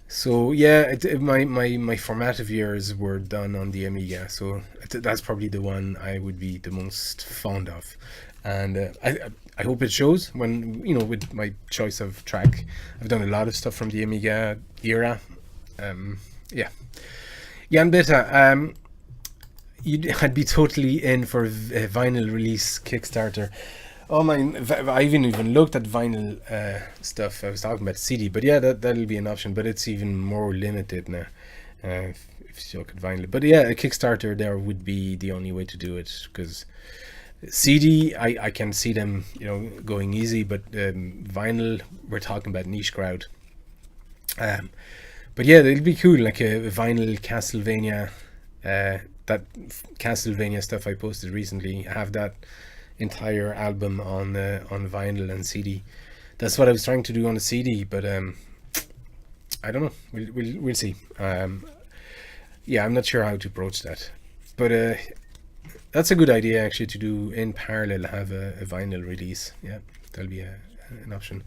So yeah, my formative years were done on the Amiga. So that's probably the one I would be the most fond of. And I hope it shows when, with my choice of track. I've done a lot of stuff from the Amiga era. Yeah. Jan Bitta, I'd be totally in for a vinyl release Kickstarter. Oh my! I haven't even looked at vinyl stuff. I was talking about CD, but yeah, that'll be an option. But it's even more limited now. If you look at vinyl, but yeah, a Kickstarter there would be the only way to do it, because CD, I can see them, going easy, but vinyl, we're talking about niche crowd. But yeah, it'd be cool, like a vinyl Castlevania, that Castlevania stuff I posted recently. I have that entire album on vinyl and CD. That's what I was trying to do on a CD, but I don't know. We'll see. Yeah, I'm not sure how to approach that, but that's a good idea actually, to do in parallel, have a vinyl release. Yeah, that'll be an option.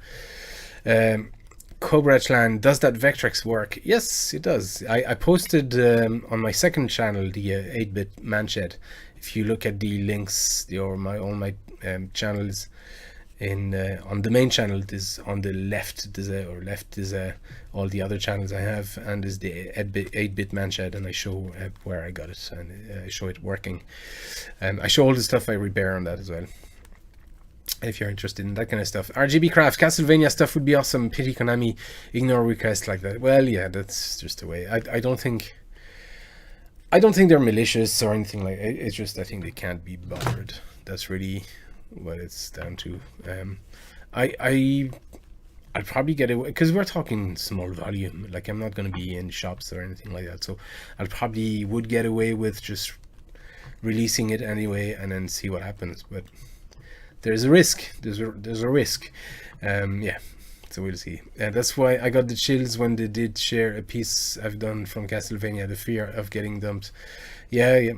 Cobrachland, does that Vectrex work? Yes, it does. I posted on my second channel, the 8-bit Manshed. If you look at the links, all my channels in on the main channel, is on the left. Left is all the other channels I have, and is the 8-bit Manshed, and I show where I got it, and I show it working. I show all the stuff I repair on that as well, if you're interested in that kind of stuff. RGB Craft, Castlevania stuff would be awesome. Pity Konami ignore requests like that. Well, yeah, that's just the way. I don't think they're malicious or anything like it. It's just, I think they can't be bothered. That's really what it's down to. I'll probably get away, because we're talking small volume. Like, I'm not going to be in shops or anything like that, so I'll probably would get away with just releasing it anyway, and then see what happens. But there's a risk. There's a risk. Yeah. So we'll see. That's why I got the chills when they did share a piece I've done from Castlevania, the fear of getting dumped. Yeah.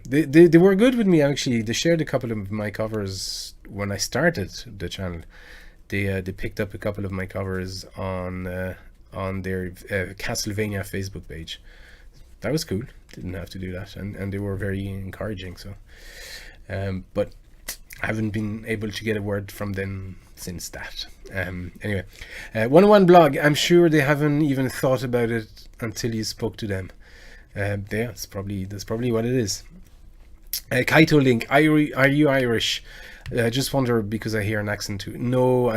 They were good with me, actually. They shared a couple of my covers when I started the channel. They picked up a couple of my covers on their Castlevania Facebook page. That was cool. Didn't have to do that, and they were very encouraging. So, but I haven't been able to get a word from them since that. Anyway, 101 blog. I'm sure they haven't even thought about it until you spoke to them. Yeah, that's probably what it is. Kaito Link, are you Irish? Just wonder, because I hear an accent too. No,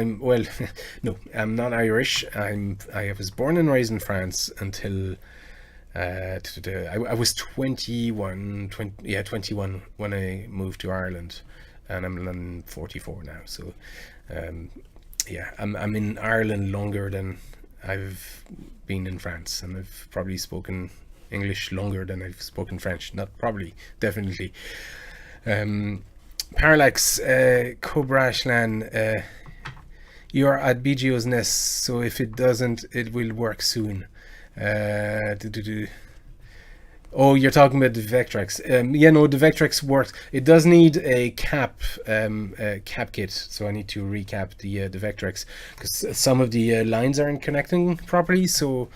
no, I'm not Irish. I was born and raised in France until I was 21 when I moved to Ireland, and I'm 44 now. So yeah, I'm in Ireland longer than I've been in France, and I've probably spoken English longer than I've spoken French. Not probably, definitely. Parallax, Cobrashlan, you're at BGO's Snes, so if it doesn't, it will work soon. Oh, you're talking about the Vectrex. Yeah, no, the Vectrex works. It does need a cap kit, so I need to recap the Vectrex, because some of the lines aren't connecting properly. So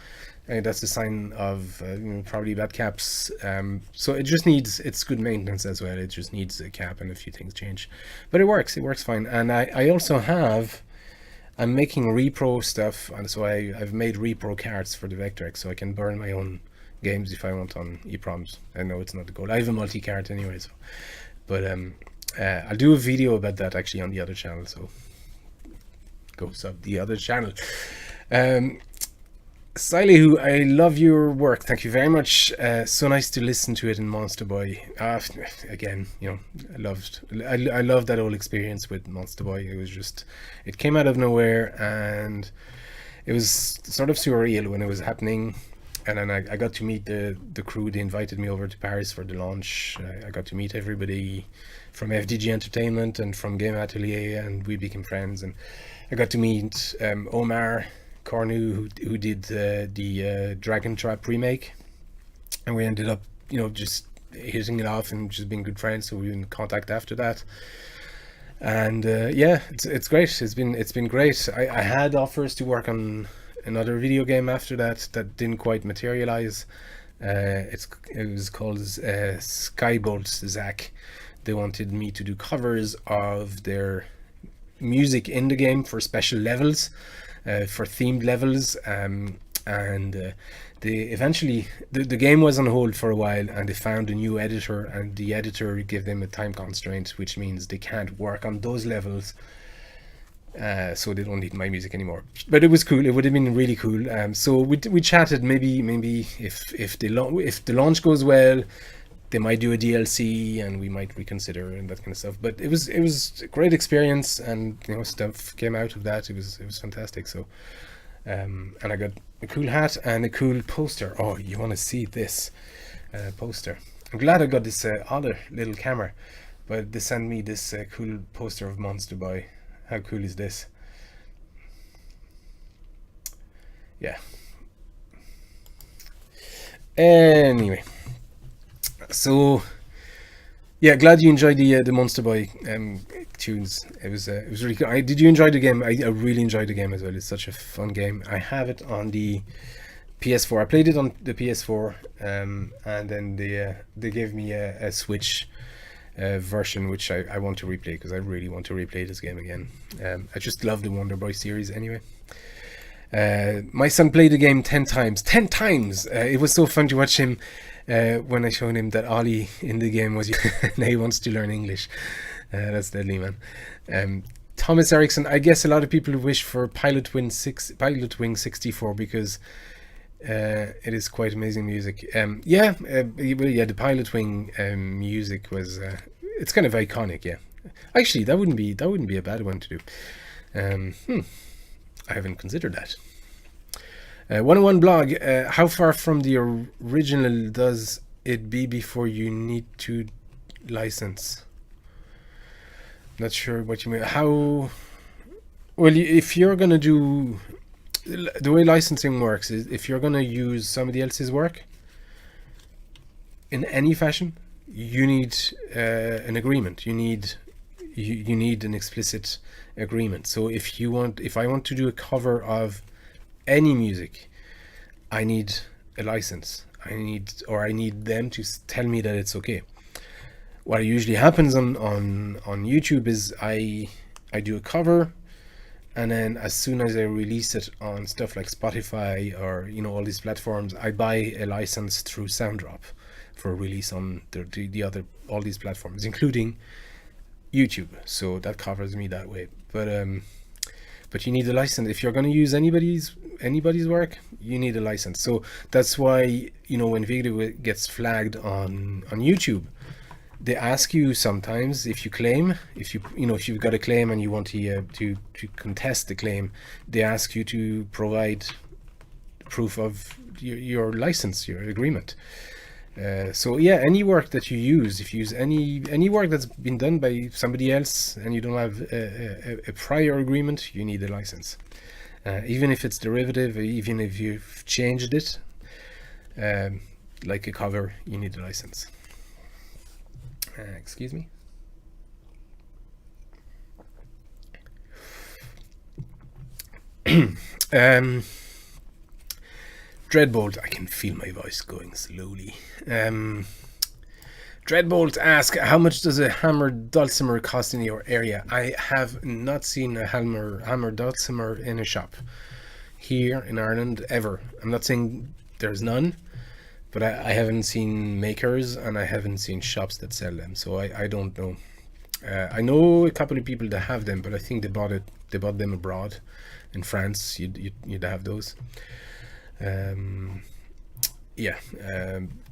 that's a sign of probably bad caps. So it just needs, it's good maintenance as well. It just needs a cap and a few things change, but it works fine. And I also have, I'm making repro stuff, and so I've made repro cards for the Vectrex, so I can burn my own games if I want on EPROMs. I know it's not the goal. I have a multi-card anyway, so, but I'll do a video about that actually on the other channel, so go sub the other channel. Silihu, I love your work. Thank you very much. So nice to listen to it in Monster Boy. Again, I loved that whole experience with Monster Boy. It was just, it came out of nowhere, and it was sort of surreal when it was happening. And then I got to meet the crew. They invited me over to Paris for the launch. I got to meet everybody from FDG Entertainment and from Game Atelier, and we became friends. And I got to meet Omar Cornu, who did the Dragon Trap remake, and we ended up just hitting it off and just being good friends, so we were in contact after that. And yeah, it's great. It's been great. I had offers to work on another video game after that didn't quite materialize. It was called Skybolt Zack. They wanted me to do covers of their music in the game for special levels, for themed levels, and they eventually the game was on hold for a while, and they found a new editor, and the editor gave them a time constraint, which means they can't work on those levels. So they don't need my music anymore. But it was cool. It would have been really cool. So we chatted. Maybe if the launch goes well, they might do a DLC, and we might reconsider and that kind of stuff. But it was a great experience, and stuff came out of that. It was fantastic. So and I got a cool hat and a cool poster. Oh, you want to see this poster? I'm glad I got this other little camera, but they sent me this cool poster of Monster Boy. How cool is this? Yeah. Anyway, so yeah, glad you enjoyed the Monster Boy tunes. It was really good. Did you enjoy the game? I really enjoyed the game as well. It's such a fun game. I have it on the PS4. I played it on the PS4, and then they gave me a Switch version, which I want to replay, because I really want to replay this game again. I just love the Wonder Boy series anyway. My son played the game 10 times. 10 times! It was so fun to watch him when I showed him that Ollie in the game was now he wants to learn English. That's deadly, man. Thomas Erickson, I guess a lot of people wish for Pilot Wing 64 because it is quite amazing music. The Pilot Wing music was it's kind of iconic. Yeah, actually, that wouldn't be a bad one to do. I haven't considered that. 101 blog. How far from the original does it be before you need to license? Not sure what you mean. How? Well, if you're gonna do the way licensing works is if you're gonna use somebody else's work in any fashion, you need an agreement. You need an explicit agreement. So if I want to do a cover of any music, I need a license. I need them to tell me that it's okay. What usually happens on YouTube is I do a cover, and then as soon as I release it on stuff like Spotify or all these platforms, I buy a license through Sounddrop for release on the other all these platforms, including YouTube. So that covers me that way. But you need a license if you're going to use anybody's work. You need a license. So that's why when video gets flagged on YouTube, they ask you sometimes if you've got a claim and you want to contest the claim, they ask you to provide proof of your license, your agreement. So yeah, any work that you use, if you use any work that's been done by somebody else and you don't have a prior agreement, you need a license. Even if it's derivative, even if you've changed it, like a cover, you need a license. Excuse me. Dreadbolt, I can feel my voice going slowly. Dreadbolt asks, how much does a hammer Dulcimer cost in your area? I have not seen a hammer Dulcimer in a shop here in Ireland ever. I'm not saying there's none, but I haven't seen makers and I haven't seen shops that sell them, so I don't know. I know a couple of people that have them, but I think they bought them abroad. In France, you'd have those.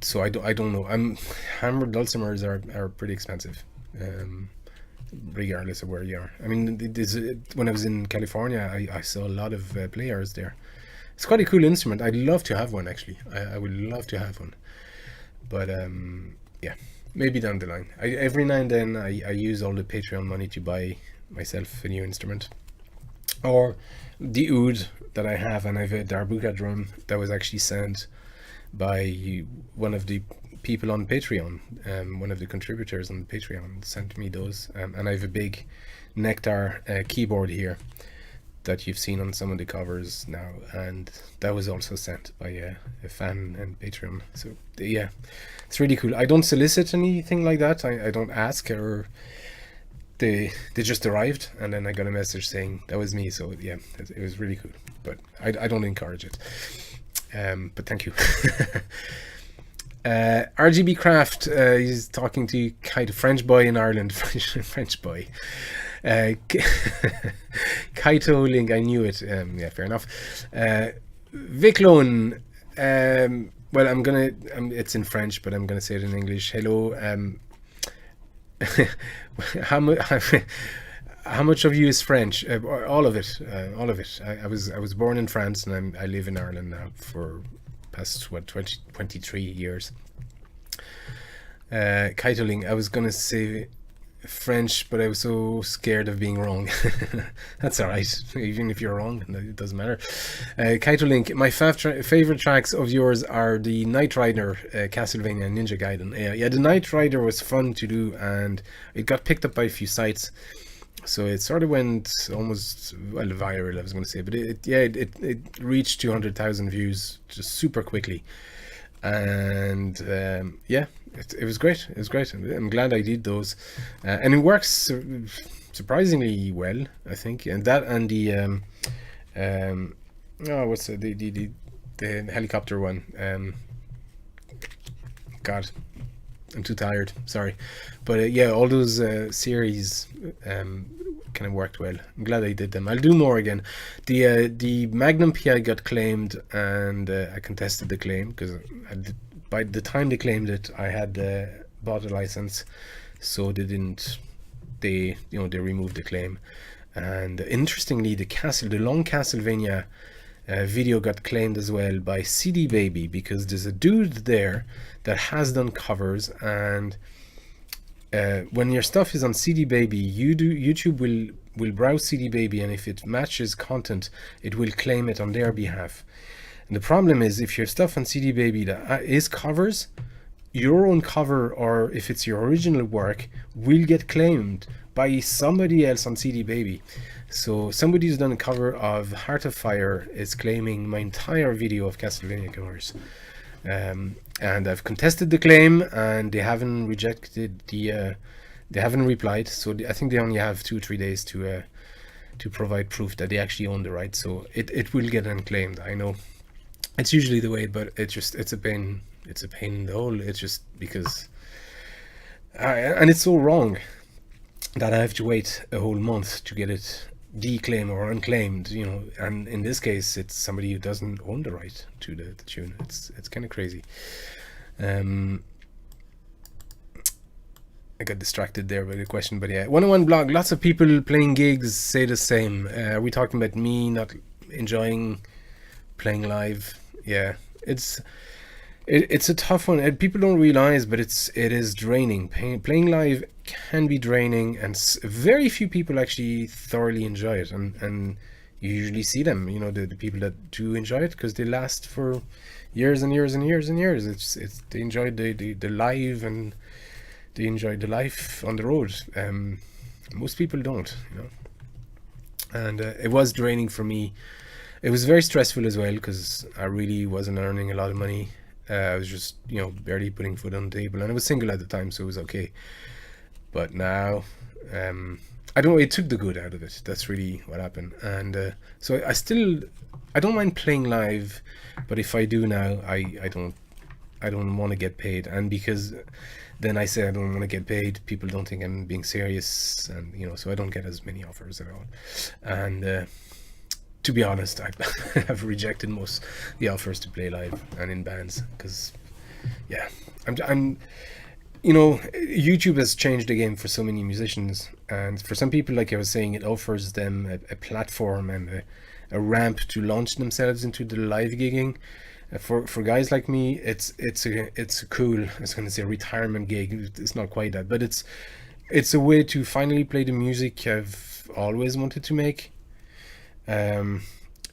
So I don't know. Hammer Dulcimers are pretty expensive, regardless of where you are. I mean, when I was in California, I saw a lot of players there. It's quite a cool instrument. I'd love to have one, actually. I would love to have one, but maybe down the line. Every now and then I use all the Patreon money to buy myself a new instrument, or the oud that I have, and I have a darbuka drum that was actually sent by one of the people on Patreon. One of the contributors on Patreon sent me those, and I have a big Nectar keyboard here that you've seen on some of the covers now, and that was also sent by a fan and Patreon. So yeah, it's really cool. I don't solicit anything like that. I don't ask, or they just arrived, and then I got a message saying that was me. So yeah, it was really cool, but I don't encourage it. But thank you. RGB Craft, he's talking to kind of French boy in Ireland. French boy. Kaito Link, I knew it. Yeah, fair enough. Viclone, well, it's in French, but I'm gonna say it in English. Hello. How much of you is French? All of it. All of it. I was born in France, and I live in Ireland now for past 23 years. Keiteling, I was gonna say French, but I was so scared of being wrong. That's alright, even if you're wrong, it doesn't matter. Keiteling, my favorite tracks of yours are the Knight Rider, Castlevania, and Ninja Gaiden. Yeah, the Knight Rider was fun to do, and it got picked up by a few sites. So it sort of went almost, well, viral, I was going to say, but it reached 200,000 views just super quickly, and yeah, it was great. It was great. I'm glad I did those, and it works surprisingly well, I think. And that and the what's the helicopter one? God, I'm too tired. Sorry, but yeah, all those series kind of worked well. I'm glad I did them. I'll do more again. The Magnum PI got claimed, and I contested the claim because by the time they claimed it, I had bought a license, so they removed the claim. And interestingly, the Long Castlevania video got claimed as well by CD Baby, because there's a dude there that has done covers, and when your stuff is on CD Baby, YouTube will browse CD Baby, and if it matches content, it will claim it on their behalf. And the problem is, if your stuff on CD Baby that is covers, your own cover, or if it's your original work, will get claimed by somebody else on CD Baby. So somebody who's done a cover of Heart of Fire is claiming my entire video of Castlevania covers. And I've contested the claim, and they haven't rejected they haven't replied. So I think they only have 2-3 days to provide proof that they actually own the rights. So it will get unclaimed. I know it's usually the way, but it's a pain. It's a pain in the hole. It's just because, and it's so wrong that I have to wait a whole month to get it declaimed or unclaimed, and in this case it's somebody who doesn't own the right to the tune. It's kind of crazy. I got distracted there by the question, but yeah, 101 blog, lots of people playing gigs say the same. Are we talking about me not enjoying playing live? Yeah, it's a tough one. People don't realize, but it is draining. Playing live can be draining, and very few people actually thoroughly enjoy it. And you usually see them, the people that do enjoy it, because they last for years and years and years and years. They enjoy the live, and they enjoy the life on the road. Most people don't, And it was draining for me. It was very stressful as well, because I really wasn't earning a lot of money. I was just, barely putting food on the table, and I was single at the time, so it was okay. But now, I don't know, it took the good out of it. That's really what happened. And so I don't mind playing live, but if I do now, I don't want to get paid. And because then I say I don't want to get paid, people don't think I'm being serious, and so I don't get as many offers at all. And to be honest, I have rejected most the offers to play live and in bands, because yeah, I'm YouTube has changed the game for so many musicians, and for some people, like I was saying, it offers them a platform and a ramp to launch themselves into the live gigging. For guys like me, it's a cool, I was going to say retirement gig. It's not quite that, but it's a way to finally play the music I've always wanted to make,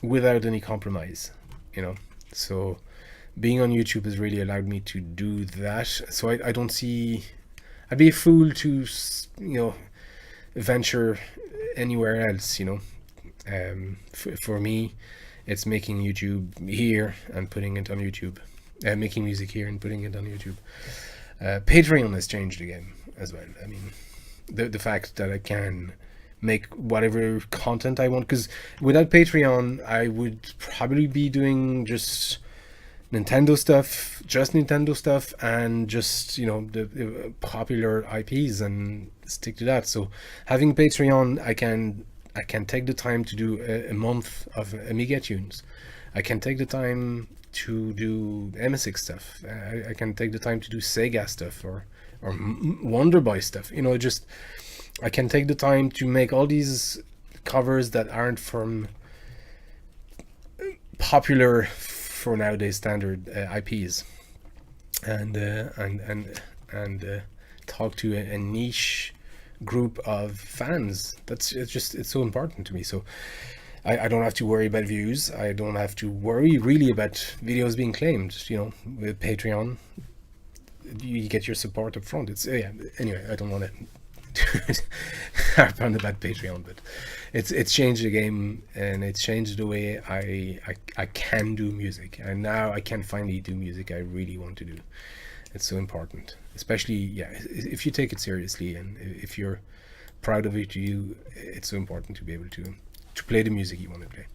without any compromise, so being on YouTube has really allowed me to do that. So I don't see, I'd be a fool to venture anywhere else. For me, it's making YouTube here and putting it on YouTube, making music here and putting it on YouTube. Patreon has changed the game as well. I mean, the fact that I can make whatever content I want, because without Patreon I would probably be doing just Nintendo stuff, just Nintendo stuff, and just, you know, the popular IPs, and stick to that. So having Patreon, I can take the time to do a month of Amiga tunes. I can take the time to do MSX stuff. I can take the time to do Sega stuff, or Wonder Boy stuff. You know, just I can take the time to make all these covers that aren't from popular for nowadays standard IPs, and talk to a niche group of fans. It's so important to me. So I don't have to worry about views. I don't have to worry really about videos being claimed. You know, with Patreon, you get your support up front. It's yeah. Anyway, I don't want to harp on about Patreon, but it's changed the game, and it's changed the way I can do music, and now I can finally do music I really want to do. It's so important, especially if you take it seriously and if you're proud of it. It's so important to be able to play the music you want to play.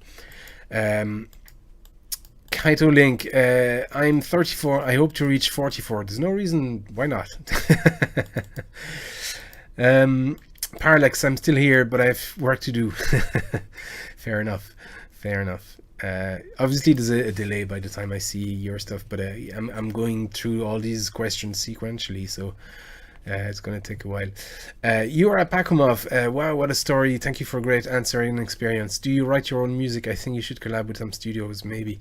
Kaito Link, I'm 34. I hope to reach 44. There's no reason why not. Parallax, I'm still here, but I have work to do. Fair enough. Obviously there's a delay by the time I see your stuff, but I'm going through all these questions sequentially, so it's going to take a while. You are a Pakumov. Wow, what a story. Thank you for a great answer and experience. Do you write your own music? I think you should collab with some studios, maybe.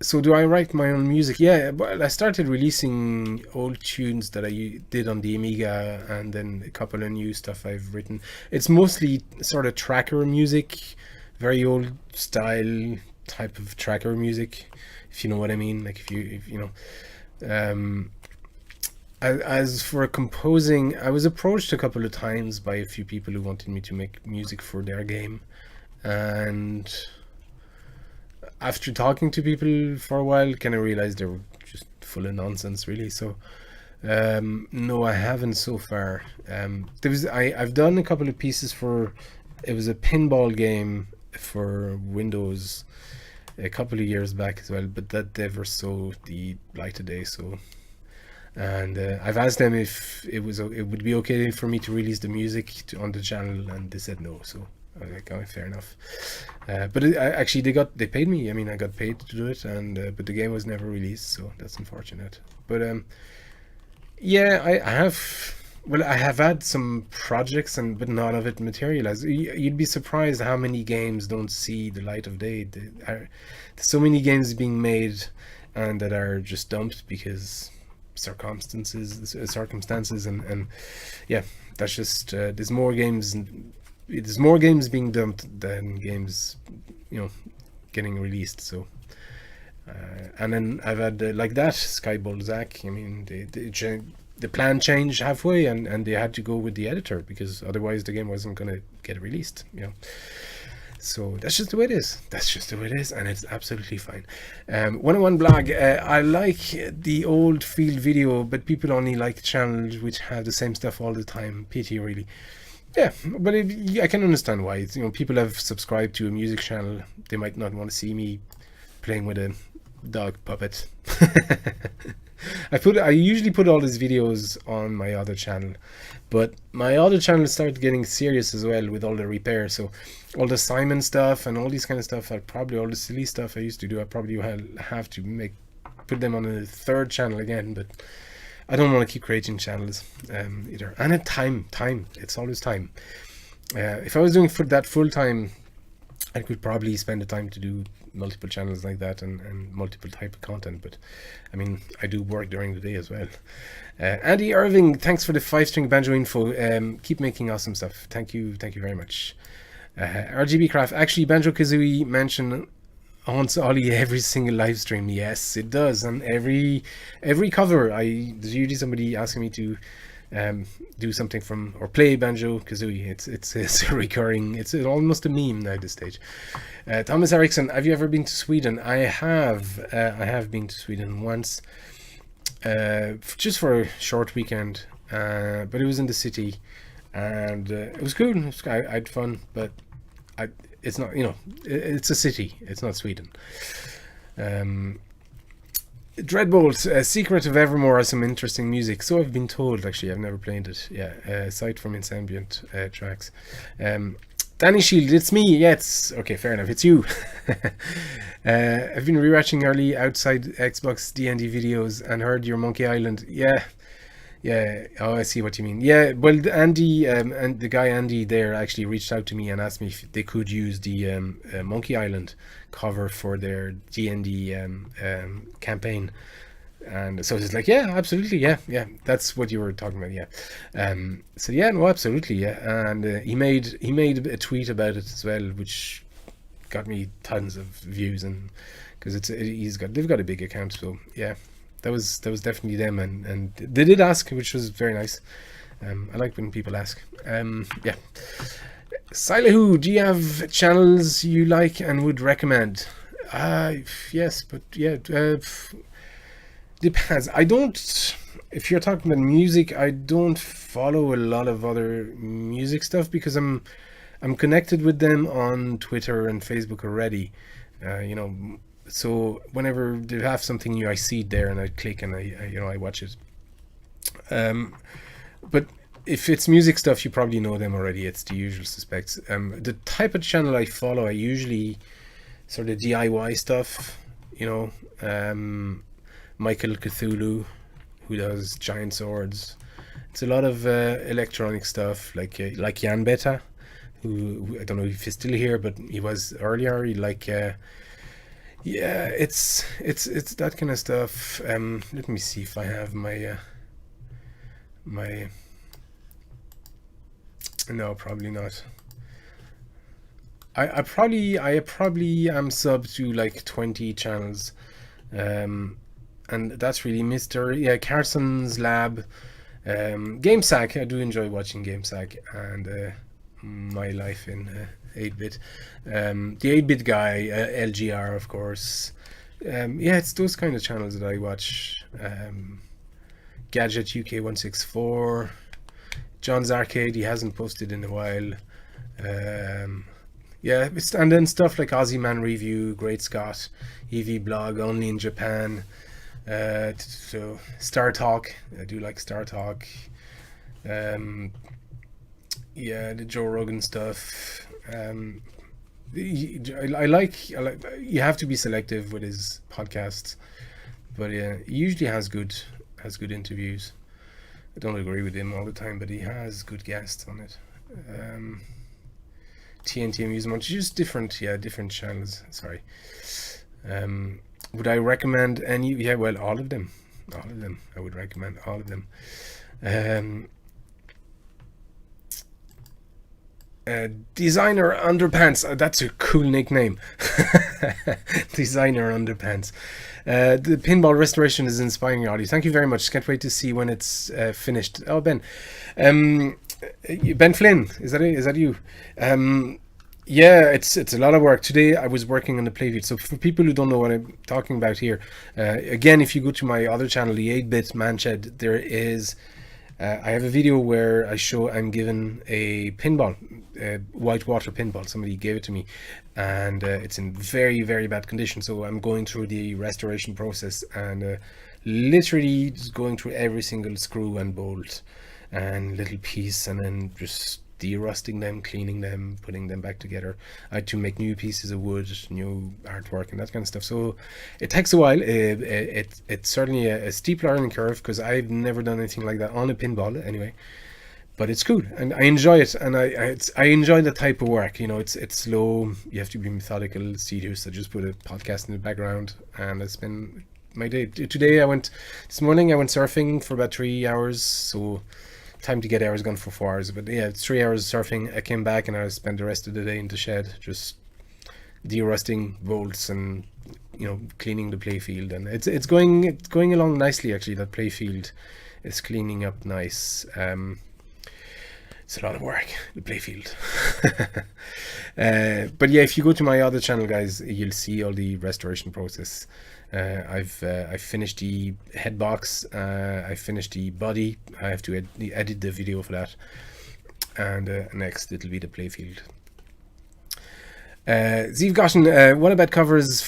So do I write my own music? Yeah, well, I started releasing old tunes that I did on the Amiga, and then a couple of new stuff I've written. It's mostly sort of tracker music, very old style type of tracker music, if you know what I mean. Like if you know. As for composing, I was approached a couple of times by a few people who wanted me to make music for their game, and after talking to people for a while, kind of realized they were just full of nonsense, really. So no, I haven't so far. I've done a couple of pieces it was a pinball game for Windows a couple of years back as well, but that never saw the light of day. So, and I've asked them if it would be okay for me to release the music on the channel, and they said no. So I was like, oh, fair enough. But actually, they paid me. I mean, I got paid to do it, and but the game was never released, so that's unfortunate. But yeah, I have had some projects, but none of it materialized. You'd be surprised how many games don't see the light of day. There's so many games being made and that are just dumped because circumstances, and yeah, that's just there's more games being dumped than games, getting released. So and then I've had like that Skyball Zack. I mean, the plan changed halfway, and they had to go with the editor because otherwise the game wasn't going to get released. So that's just the way it is. And it's absolutely fine. 101 blog, I like the old field video, but people only like channels which have the same stuff all the time. Pity, really. Yeah, but I can understand why. People have subscribed to a music channel. They might not want to see me playing with a dog puppet. I usually put all these videos on my other channel, but my other channel started getting serious as well with all the repair. So all the Simon stuff and all these kind of stuff, all the silly stuff I used to do, I probably will have to put them on a third channel again. But I don't want to keep creating channels either. And time, it's always time. If I was doing that full time, I could probably spend the time to do multiple channels like that and multiple type of content. But I mean, I do work during the day as well. Andy Irving, thanks for the 5-string banjo info. Keep making awesome stuff. Thank you very much. RGB Craft, actually Banjo Kazooie mentioned haunts Ollie every single live stream. Yes, it does. And every cover, there's usually somebody asking me to do something from or play Banjo Kazooie. It's a recurring. It's almost a meme now at this stage. Thomas Eriksson, have you ever been to Sweden? I have been to Sweden once, just for a short weekend, but it was in the city, and it was cool. I had fun, but it's not. It's a city. It's not Sweden. Dreadbolt, Secret of Evermore has some interesting music. So I've been told. Actually, I've never played it. Yeah, aside from its ambient tracks. Danny Shield, it's me. Yeah, it's okay. Fair enough. It's you. I've been rewatching early outside Xbox D&D videos and heard your Monkey Island. Yeah, yeah. Oh, I see what you mean. Yeah. Well, Andy and the guy Andy there actually reached out to me and asked me if they could use the Monkey Island cover for their D&D campaign. And so it's like, yeah, absolutely, yeah, that's what you were talking about, yeah. So yeah, no, absolutely, yeah. And he made a tweet about it as well, which got me tons of views, and because they've got a big account, so yeah, that was definitely them, and they did ask, which was very nice. I like when people ask. Yeah. Silahu, do you have channels you like and would recommend? Yes, but yeah. Depends. I don't. If you're talking about music, I don't follow a lot of other music stuff because I'm connected with them on Twitter and Facebook already. You know, so whenever they have something new, I see it there and I click and I watch it. But if it's music stuff, you probably know them already. It's the usual suspects. The type of channel I follow, I usually sort of DIY stuff. You know. Michael Cthulhu, who does giant swords. It's a lot of electronic stuff, like Jan Beta, who I don't know if he's still here, but he was earlier. Yeah, it's that kind of stuff. Let me see if I have my no, probably not. I probably am sub to like 20 channels. And that's really Carson's Lab, GameSack. I do enjoy watching GameSack, and My Life in 8-bit. The 8-bit guy, LGR, of course. Yeah, it's those kind of channels that I watch. Gadget UK164, John's Arcade. He hasn't posted in a while. Yeah, and then stuff like Aussie Man Review, Great Scott, EV Blog, Only in Japan. So Star Talk, I do like Star Talk. Yeah, the Joe Rogan stuff. I like. You have to be selective with his podcasts, but yeah, he usually has good interviews. I don't agree with him all the time, but he has good guests on it. TNT Amusement, just different channels. Sorry. Would I recommend any? Yeah, well, all of them. I would recommend all of them. Designer Underpants. That's a cool nickname. Designer Underpants. The pinball restoration is inspiring audio. Thank you very much. Can't wait to see when it's finished. Oh, Ben. Ben Flynn. Is that you? Yeah, it's a lot of work. Today I was working on the playfield. So for people who don't know what I'm talking about here, again, if you go to my other channel, the 8-bit Manshed, there is I have a video where I show I'm given a pinball, whitewater pinball. Somebody gave it to me, and it's in very, very bad condition. So I'm going through the restoration process and literally just going through every single screw and bolt and little piece, and then just de-rusting them, cleaning them, putting them back together. I had to make new pieces of wood, new artwork and that kind of stuff. So it takes a while. It's certainly a steep learning curve because I've never done anything like that on a pinball anyway. But it's cool and I enjoy it, and I enjoy the type of work. You know, it's slow. You have to be methodical. It's tedious. I just put a podcast in the background, and it's been my day. This morning I went surfing for about 3 hours. So time to get hours gone for 4 hours, but yeah, it's 3 hours surfing. I came back and I spent the rest of the day in the shed just de-rusting bolts and, you know, cleaning the playfield, and it's going along nicely actually. That playfield is cleaning up nice. It's a lot of work, the playfield. But yeah, if you go to my other channel, guys, you'll see all the restoration process. I've finished the head box. I finished the body. I have to edit the video for that, and next it'll be the playfield. Ziv Goshen, what about covers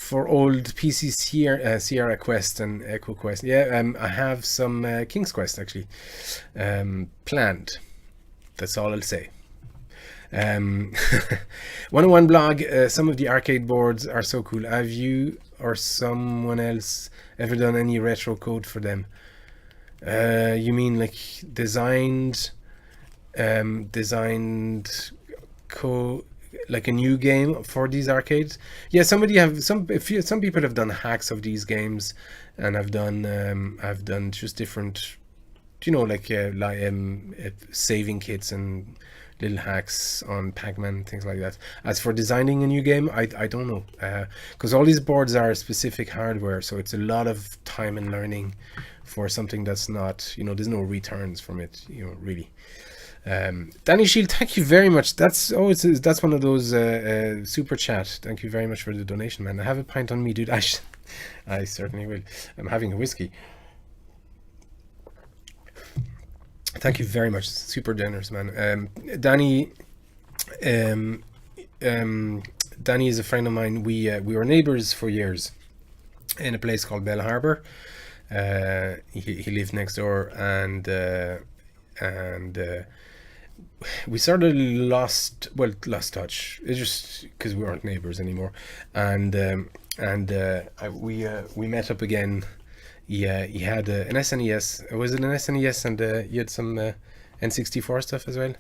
for old PC Sierra Quest and Echo Quest. Yeah, I have some King's Quest actually planned. That's all I'll say. 101 blog, some of the arcade boards are so cool. Have you or someone else ever done any retro code for them? You mean like designed code, like a new game for these arcades? Yeah, some people have done hacks of these games, and I've done just different, like saving kits and little hacks on Pac-Man, things like that. As for designing a new game, I don't know, because all these boards are specific hardware, so it's a lot of time and learning for something that's not, there's no returns from it, really. Danny Shield, thank you very much. That's one of those super chat. Thank you very much for the donation, man. I have a pint on me, dude. I certainly will. I'm having a whiskey. Thank you very much. Super generous, man. Danny is a friend of mine. We were neighbors for years in a place called Bell Harbour. He lived next door, and we sort of lost touch. It's just because we weren't neighbors anymore, and we met up again. Yeah, he had an SNES. Was it an SNES? And you had some N64 stuff as well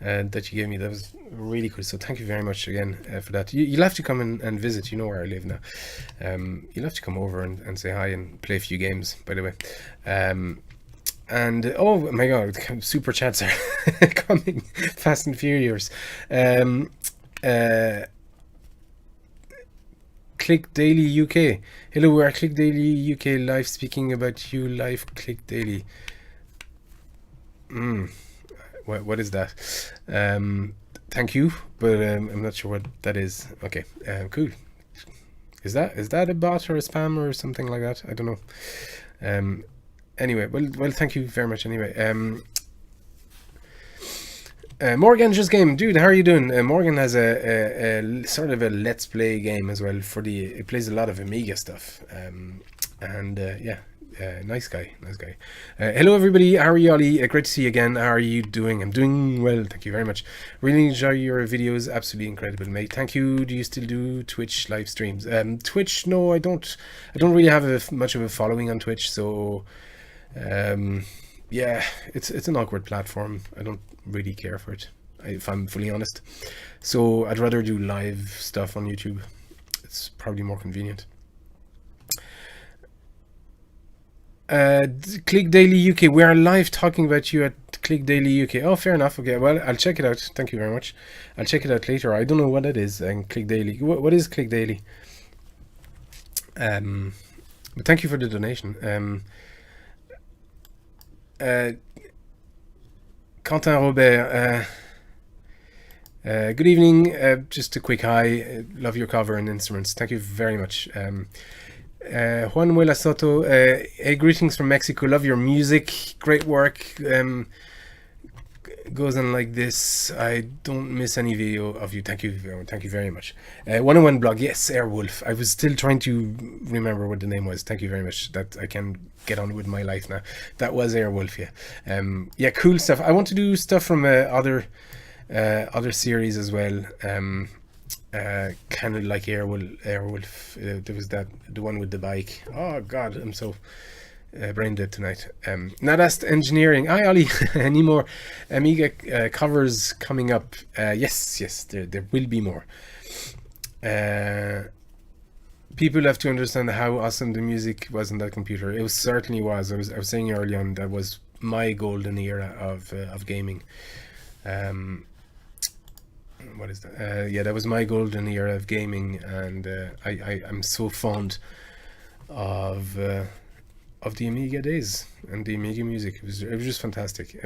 that you gave me. That was really cool. So thank you very much again for that. You'll have to come and visit. You know where I live now. You'll have to come over and say hi and play a few games, by the way. And oh my god, super chats are coming fast and furious. Click Daily UK. Hello, we are Click Daily UK live, speaking about you live. Click Daily. What is that? Thank you, but I'm not sure what that is. Okay, cool. Is that a bot or a spam or something like that? I don't know. Anyway, well, thank you very much. Anyway, Morgan just game, dude. How are you doing? Morgan has a sort of a let's play game as well it plays a lot of Amiga stuff, and nice guy. Hello everybody, how are you, Ollie? Great to see you again. How are you doing? I'm doing well, thank you very much. Really enjoy your videos, absolutely incredible, mate. Thank you. Do you still do Twitch live streams? Twitch, no, I don't really have much of a following on Twitch, so yeah, it's an awkward platform. I don't really care for it, if I'm fully honest. So I'd rather do live stuff on YouTube. It's probably more convenient. Click Daily UK. We are live talking about you at Click Daily UK. Oh, fair enough. Okay, well, I'll check it out. Thank you very much. I'll check it out later. I don't know what it is. And Click Daily. What is Click Daily? But thank you for the donation. Quentin Robert, good evening. Just a quick hi. Love your cover and instruments. Thank you very much. Juan Muela Soto, hey, greetings from Mexico. Love your music. Great work. Goes on like this. I don't miss any video of you. Thank you very much. 101 blog. Yes, Airwolf. I was still trying to remember what the name was. Thank you very much. That I can get on with my life now. That was Airwolf. Yeah. Yeah, cool stuff. I want to do stuff from other series as well. Kind of like Airwolf. There was the one with the bike. Oh God, I'm so brain dead tonight. Nadast Engineering. Hi Ollie. Any more Amiga covers coming up? Yes, there will be more. People have to understand how awesome the music was on that computer. It certainly was. I was saying early on, that was my golden era of gaming. What is that? Yeah, that was my golden era of gaming, and I'm so fond of the Amiga days and the Amiga music. It was just fantastic.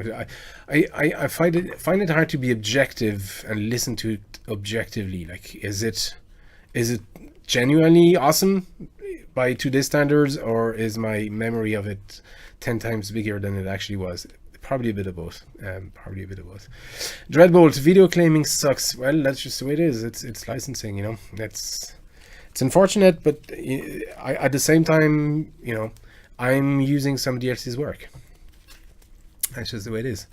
I find it hard to be objective and listen to it objectively. Like, is it genuinely awesome by today's standards, or is my memory of it 10 times bigger than it actually was? Probably a bit of both. Dreadbolt, video claiming sucks. Well, that's just the way it is. It's licensing, you know. It's It's unfortunate, but at the same time, I'm using somebody else's work. That's just the way it is.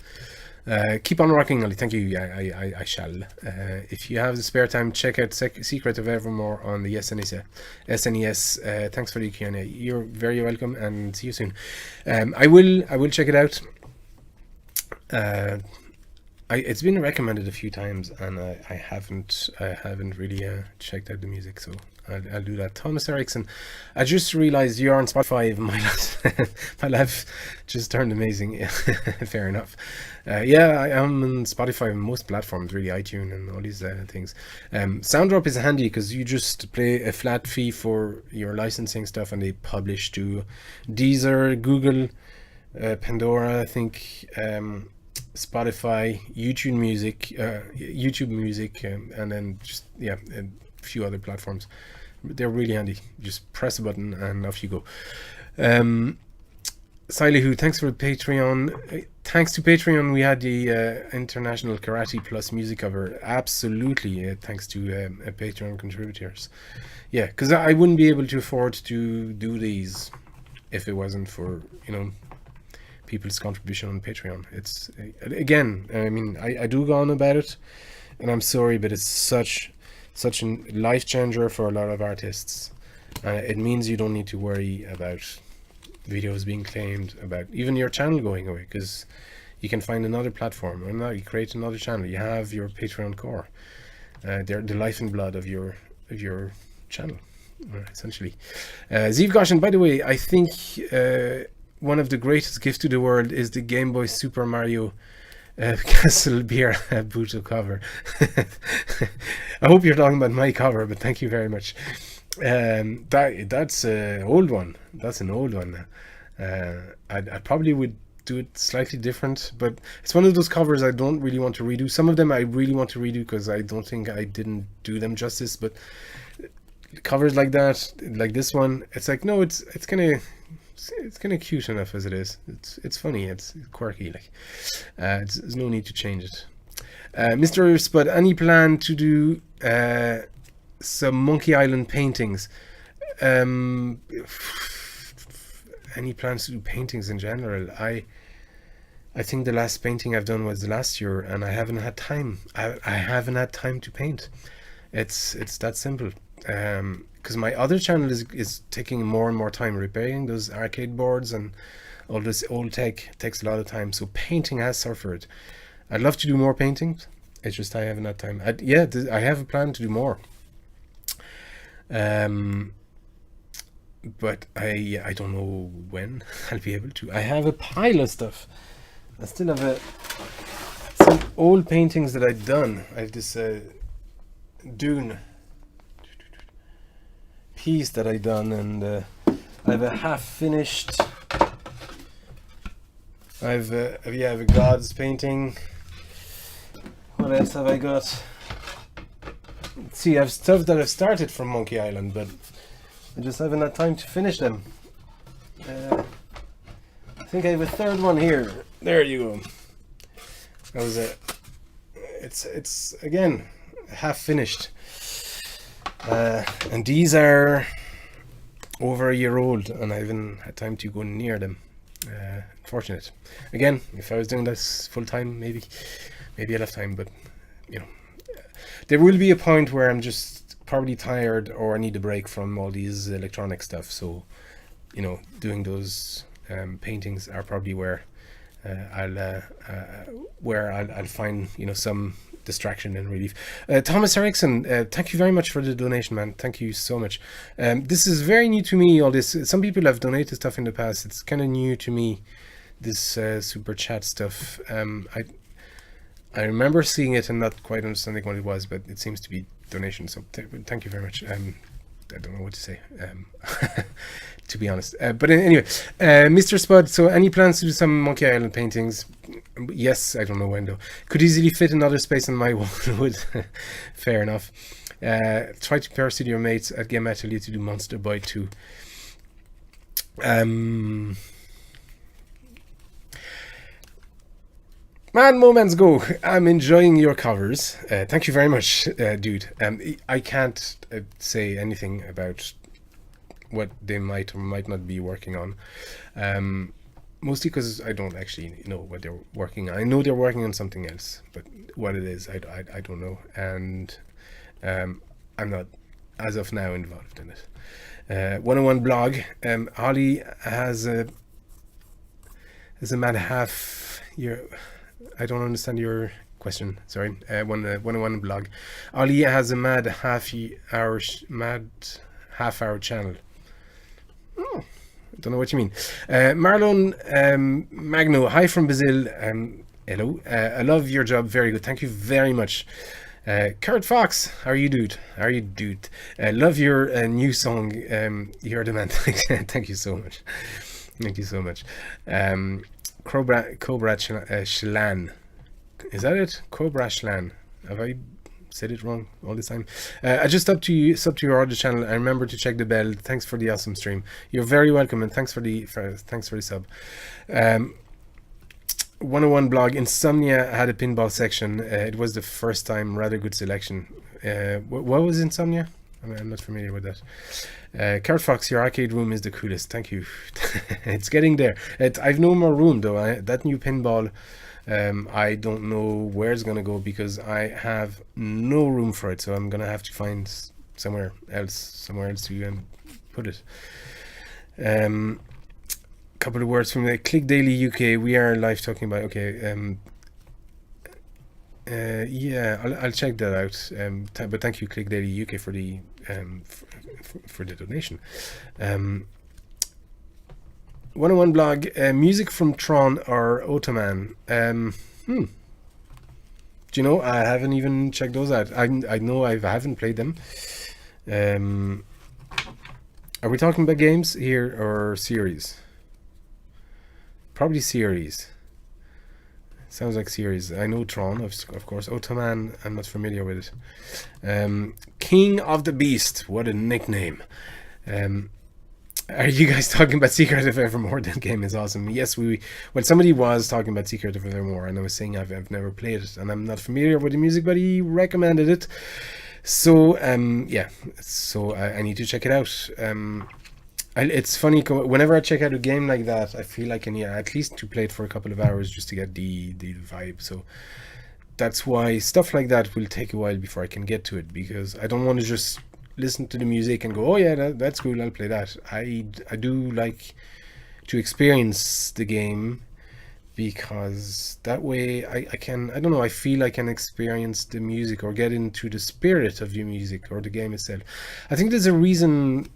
Keep on rocking, Ollie. Thank you. I shall. If you have the spare time, check out Secret of Evermore on the SNES. Thanks for the Q&A. You're very welcome, and see you soon. I will check it out. It's been recommended a few times, and I haven't really checked out the music, so I'll do that. Thomas Erickson, I just realized you're on Spotify. My life just turned amazing. Fair enough. Yeah, I am on Spotify and most platforms, really, iTunes and all these things. Sounddrop is handy because you just pay a flat fee for your licensing stuff, and they publish to Deezer, Google, Pandora, I think, Spotify, YouTube Music, and then just a few other platforms. They're really handy. Just press a button and off you go. Silihu, thanks for Patreon. Thanks to Patreon, we had the International Karate Plus music cover. Absolutely, thanks to Patreon contributors. Yeah, because I wouldn't be able to afford to do these if it wasn't for people's contribution on Patreon. It's again, I mean, I do go on about it, and I'm sorry, but it's such a life changer for a lot of artists. It means you don't need to worry about videos being claimed, about even your channel going away, because you can find another platform, or now you create another channel. You have your Patreon core. They're the life and blood of your channel, essentially. Ziv Goshen, by the way, I think one of the greatest gifts to the world is the Game Boy Super Mario Castle Beer Buto cover. I hope you're talking about my cover, but thank you very much. That's an old one. That's an old one. I probably would do it slightly different, but it's one of those covers I don't really want to redo. Some of them I really want to redo because I don't think I didn't do them justice, but covers like that, like this one, it's like, no, it's kind of cute enough as it is. It's funny, it's quirky, like there's no need to change it. Mr. Spud, any plan to do some Monkey Island paintings? Any plans to do paintings in general? I think the last painting I've done was last year, and I haven't had time. I haven't had time to paint. It's that simple. Because my other channel is taking more and more time. Repairing those arcade boards and all this old tech takes a lot of time. So painting has suffered. I'd love to do more paintings. It's just I haven't had time. I have a plan to do more. But I don't know when I'll be able to. I have a pile of stuff. I still have some old paintings that I've done. I have this Dune piece that I done, and I have a half finished. I have a God's painting. What else have I got? Let's see, I have stuff that I've started from Monkey Island, but I just haven't had time to finish them. I think I have a third one here. There you go. That was it. It's again half finished. And these are over a year old, and I haven't had time to go near them. Unfortunate. Again, if I was doing this full time, maybe I'd have time, but there will be a point where I'm just probably tired or I need a break from all these electronic stuff. So, doing those paintings are probably where I'll find some distraction and relief. Thomas Erickson, thank you very much for the donation, man. Thank you so much. This is very new to me, all this. Some people have donated stuff in the past. It's kind of new to me, this super chat stuff. I remember seeing it and not quite understanding what it was, but it seems to be donation, so thank you very much. I don't know what to say, to be honest. But anyway, Mr. Spud, so any plans to do some Monkey Island paintings? Yes, I don't know when though. Could easily fit another space on my wall. Would fair enough. Try to pursue your mates at Game Atelier to do Monster Boy 2. Man, moments go. I'm enjoying your covers. Thank you very much, dude. I can't say anything about what they might or might not be working on. Mostly because I don't actually know what they're working on. I know they're working on something else, but what it is, I don't know. And I'm not, as of now, involved in it. 101 blog. Ollie has a mad half year. I don't understand your question. Sorry. 101 blog. Ollie has a mad half hour channel. Oh, I don't know what you mean. Marlon Magno, hi from Brazil. Hello. I love your job. Very good. Thank you very much. Kurt Fox, how are you, dude? How are you, dude? Love your new song. You're the man. Thank you so much. Thank you so much. Cobra Shlan. Is that it? Cobra Shlan. Have I said it wrong all this time? I just sub to your other channel. I remember to check the bell. Thanks for the awesome stream. You're very welcome, and thanks for the sub. 101 blog. Insomnia had a pinball section. It was the first time. Rather good selection. What was Insomnia? I'm not familiar with that. Kurt Fox, your arcade room is the coolest. Thank you. It's getting there. I've no more room though. That new pinball, I don't know where it's gonna go because I have no room for it. So I'm gonna have to find somewhere else to put it. Couple of words from the Click Daily UK. We are live talking about. Okay. Yeah, I'll check that out. But thank you, Click Daily UK, for the for the donation. 101 blog. Music from Tron or Ottoman. Do you know? I haven't even checked those out. I know I haven't played them. Are we talking about games here or series? Probably series. Sounds like series. I know Tron, of course. Ottoman, I'm not familiar with it. King of the Beast. What a nickname. Are you guys talking about Secret of Evermore? That game is awesome. Yes, somebody was talking about Secret of Evermore, and I was saying I've never played it, and I'm not familiar with the music, but he recommended it. So, yeah. So I need to check it out. It's funny, whenever I check out a game like that, I feel like I need at least to play it for a couple of hours just to get the vibe. So that's why stuff like that will take a while before I can get to it, because I don't want to just listen to the music and go, oh yeah, that's cool, I'll play that. I do like to experience the game, because that way I can, I don't know, I feel I can experience the music or get into the spirit of the music or the game itself. I think there's a reason.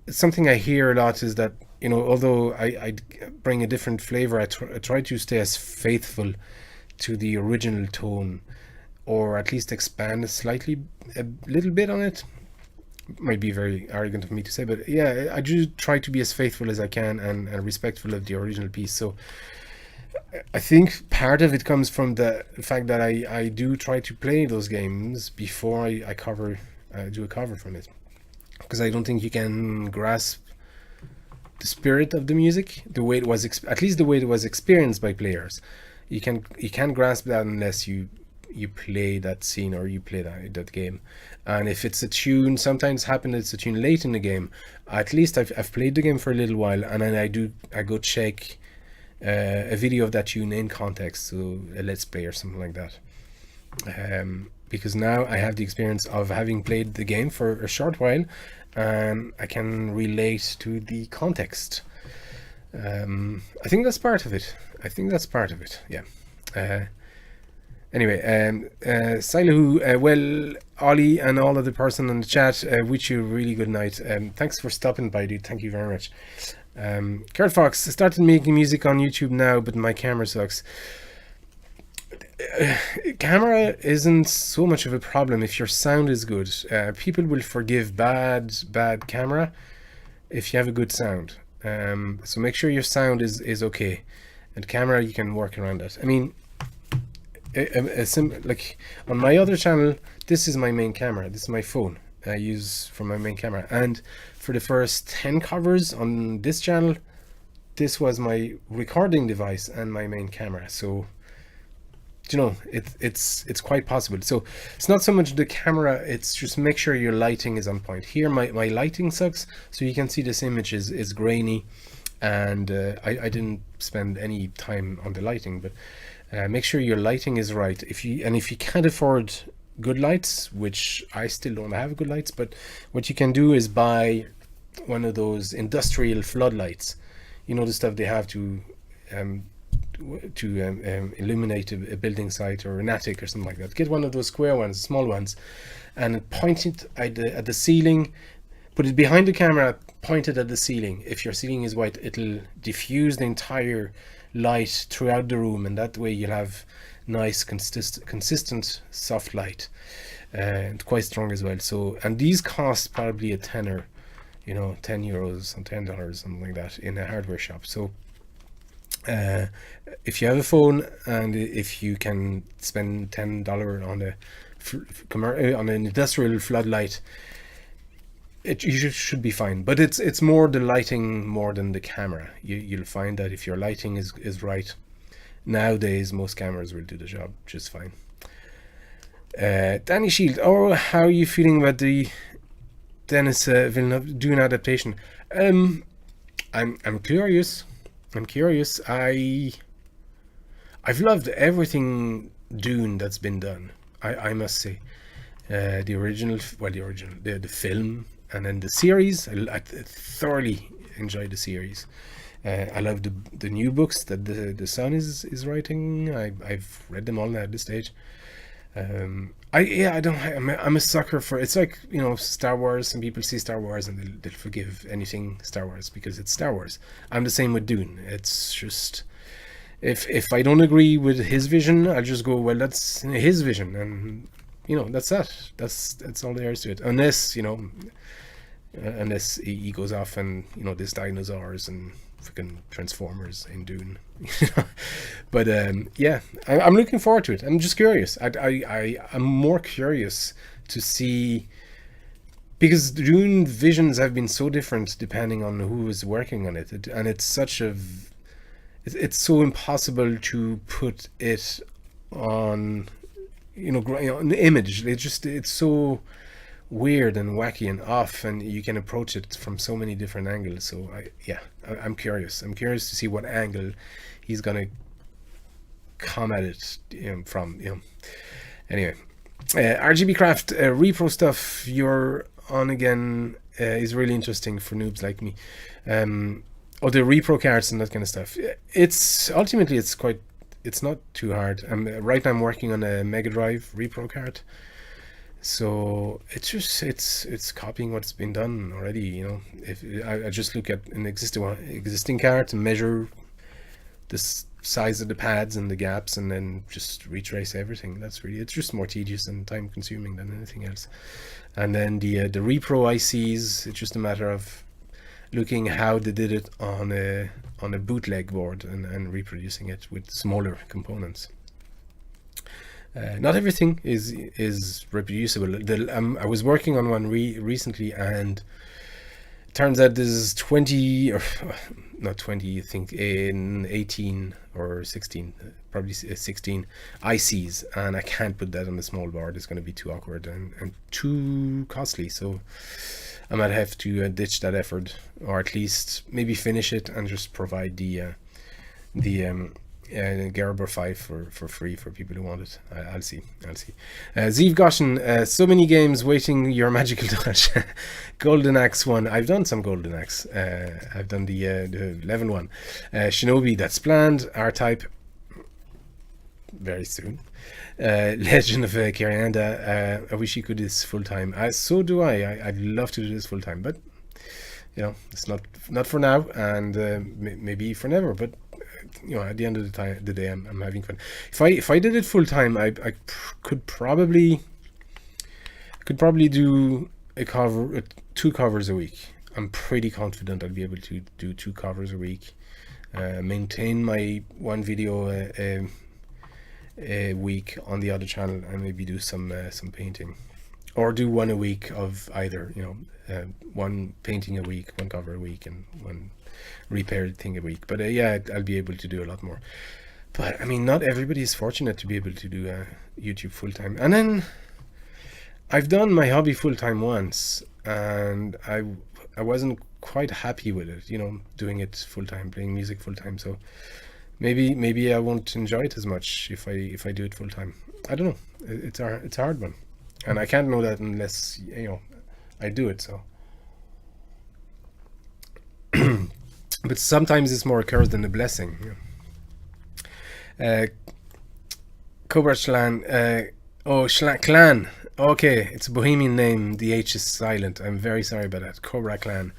Something I hear a lot is that, you know, although I bring a different flavor, I try to stay as faithful to the original tone, or at least expand a little bit on it. Might be very arrogant of me to say, but yeah, I do try to be as faithful as I can and respectful of the original piece. So I think part of it comes from the fact that I do try to play those games before I do a cover from it. Because I don't think you can grasp the spirit of the music, the way it was, at least the way it was experienced by players. You can't grasp that unless you play that scene or you play that game. And if it's a tune, sometimes it's a tune late in the game. At least I've played the game for a little while, and then I go check a video of that tune in context, so a let's play or something like that. Because now I have the experience of having played the game for a short while, and I can relate to the context. I think that's part of it. Yeah. Anyway, Silahu, well, Ollie and all of the person in the chat, wish you a really good night. Thanks for stopping by, dude. Thank you very much. Kurt Fox, I started making music on YouTube now, but my camera sucks. Camera isn't so much of a problem if your sound is good. People will forgive bad camera if you have a good sound. So make sure your sound is okay, and camera, you can work around that. I mean, like on my other channel, this is my main camera. This is my phone I use for my main camera, and for the first 10 covers on this channel, this was my recording device and my main camera. So you know, it's quite possible. So it's not so much the camera, it's just make sure your lighting is on point. Here my lighting sucks, so you can see this image is grainy, and I didn't spend any time on the lighting, but make sure your lighting is right. If you can't afford good lights, which I still don't have good lights, but what you can do is buy one of those industrial floodlights, you know, the stuff they have to illuminate a building site or an attic or something like that. Get one of those square ones, small ones, and point it at the ceiling. Put it behind the camera, point it at the ceiling. If your ceiling is white, it'll diffuse the entire light throughout the room, and that way you'll have nice consistent soft light, and quite strong as well. So, and these cost probably a tenner, you know, €10 or $10, something like that, in a hardware shop. So if you have a phone, and if you can spend $10 on an industrial floodlight, you should be fine. But it's more the lighting more than the camera. You'll find that if your lighting is right, nowadays most cameras will do the job just fine. Danny Shield, how are you feeling about the Denis Villeneuve Dune adaptation? I'm curious. I've loved everything Dune that's been done. I must say, the film, and then the series. I thoroughly enjoyed the series. I love the new books that the son is writing. I've read them all at this stage. I'm a sucker for, it's like, you know, Star Wars. Some people see Star Wars and they'll forgive anything Star Wars because it's Star Wars. I'm the same with Dune. It's just, if I don't agree with his vision, I'll just go, well, that's his vision, and you know, that's all there is to it. Unless, you know, unless he goes off and, you know, there's dinosaurs and freaking Transformers in Dune. But yeah, I'm looking forward to it. I'm just curious. I'm more curious to see, because Dune visions have been so different depending on who is working on it, and it's so impossible to put it on, you know, an image. It's so weird and wacky and off, and you can approach it from so many different angles. So I'm curious. I'm curious to see what angle he's gonna come at it, from. Anyway, RGB Craft, repro stuff you're on again is really interesting for noobs like me. The repro cards and that kind of stuff. It's ultimately it's not too hard. Right now I'm working on a Mega Drive repro card. So it's copying what's been done already, you know. If I just look at an existing card and measure the size of the pads and the gaps, and then just retrace everything. It's just more tedious and time consuming than anything else. And then the repro ICs, it's just a matter of looking how they did it on a bootleg board and reproducing it with smaller components. Not everything is reproducible. I was working on one recently, and it turns out there's 20, or not 20, I think in 18 or 16, probably 16 ICs, and I can't put that on a small board. It's going to be too awkward and too costly. So I might have to ditch that effort, or at least maybe finish it and just provide the Gerber 5 for free for people who want it. I'll see. Zeev Goshen, so many games waiting your magical touch. Golden Axe 1. I've done some Golden Axe. I've done the level 1. Shinobi, that's planned. R-Type, very soon. Legend of Kyrianda, I wish you could do this full time. So do I. I'd love to do this full time, but you know, it's not for now, and maybe for never. But you know, at the end of the day, I'm having fun. If I did it full time, I could probably do two covers a week. I'm pretty confident I'll be able to do 2 covers a week. Maintain my one video a week on the other channel, and maybe do some painting, or do one a week of either, you know, one painting a week, one cover a week, and one repaired thing a week. But yeah, I'll be able to do a lot more. But I mean, not everybody is fortunate to be able to do YouTube full time. And then I've done my hobby full time once, and I wasn't quite happy with it. You know, doing it full time, playing music full time. So maybe I won't enjoy it as much if I do it full time. I don't know. It's a hard one, and I can't know that unless I do it. So, but sometimes it's more a curse than a blessing. Cobra Clan. Clan. Okay, it's a Bohemian name. The H is silent. I'm very sorry about that. Cobra Clan.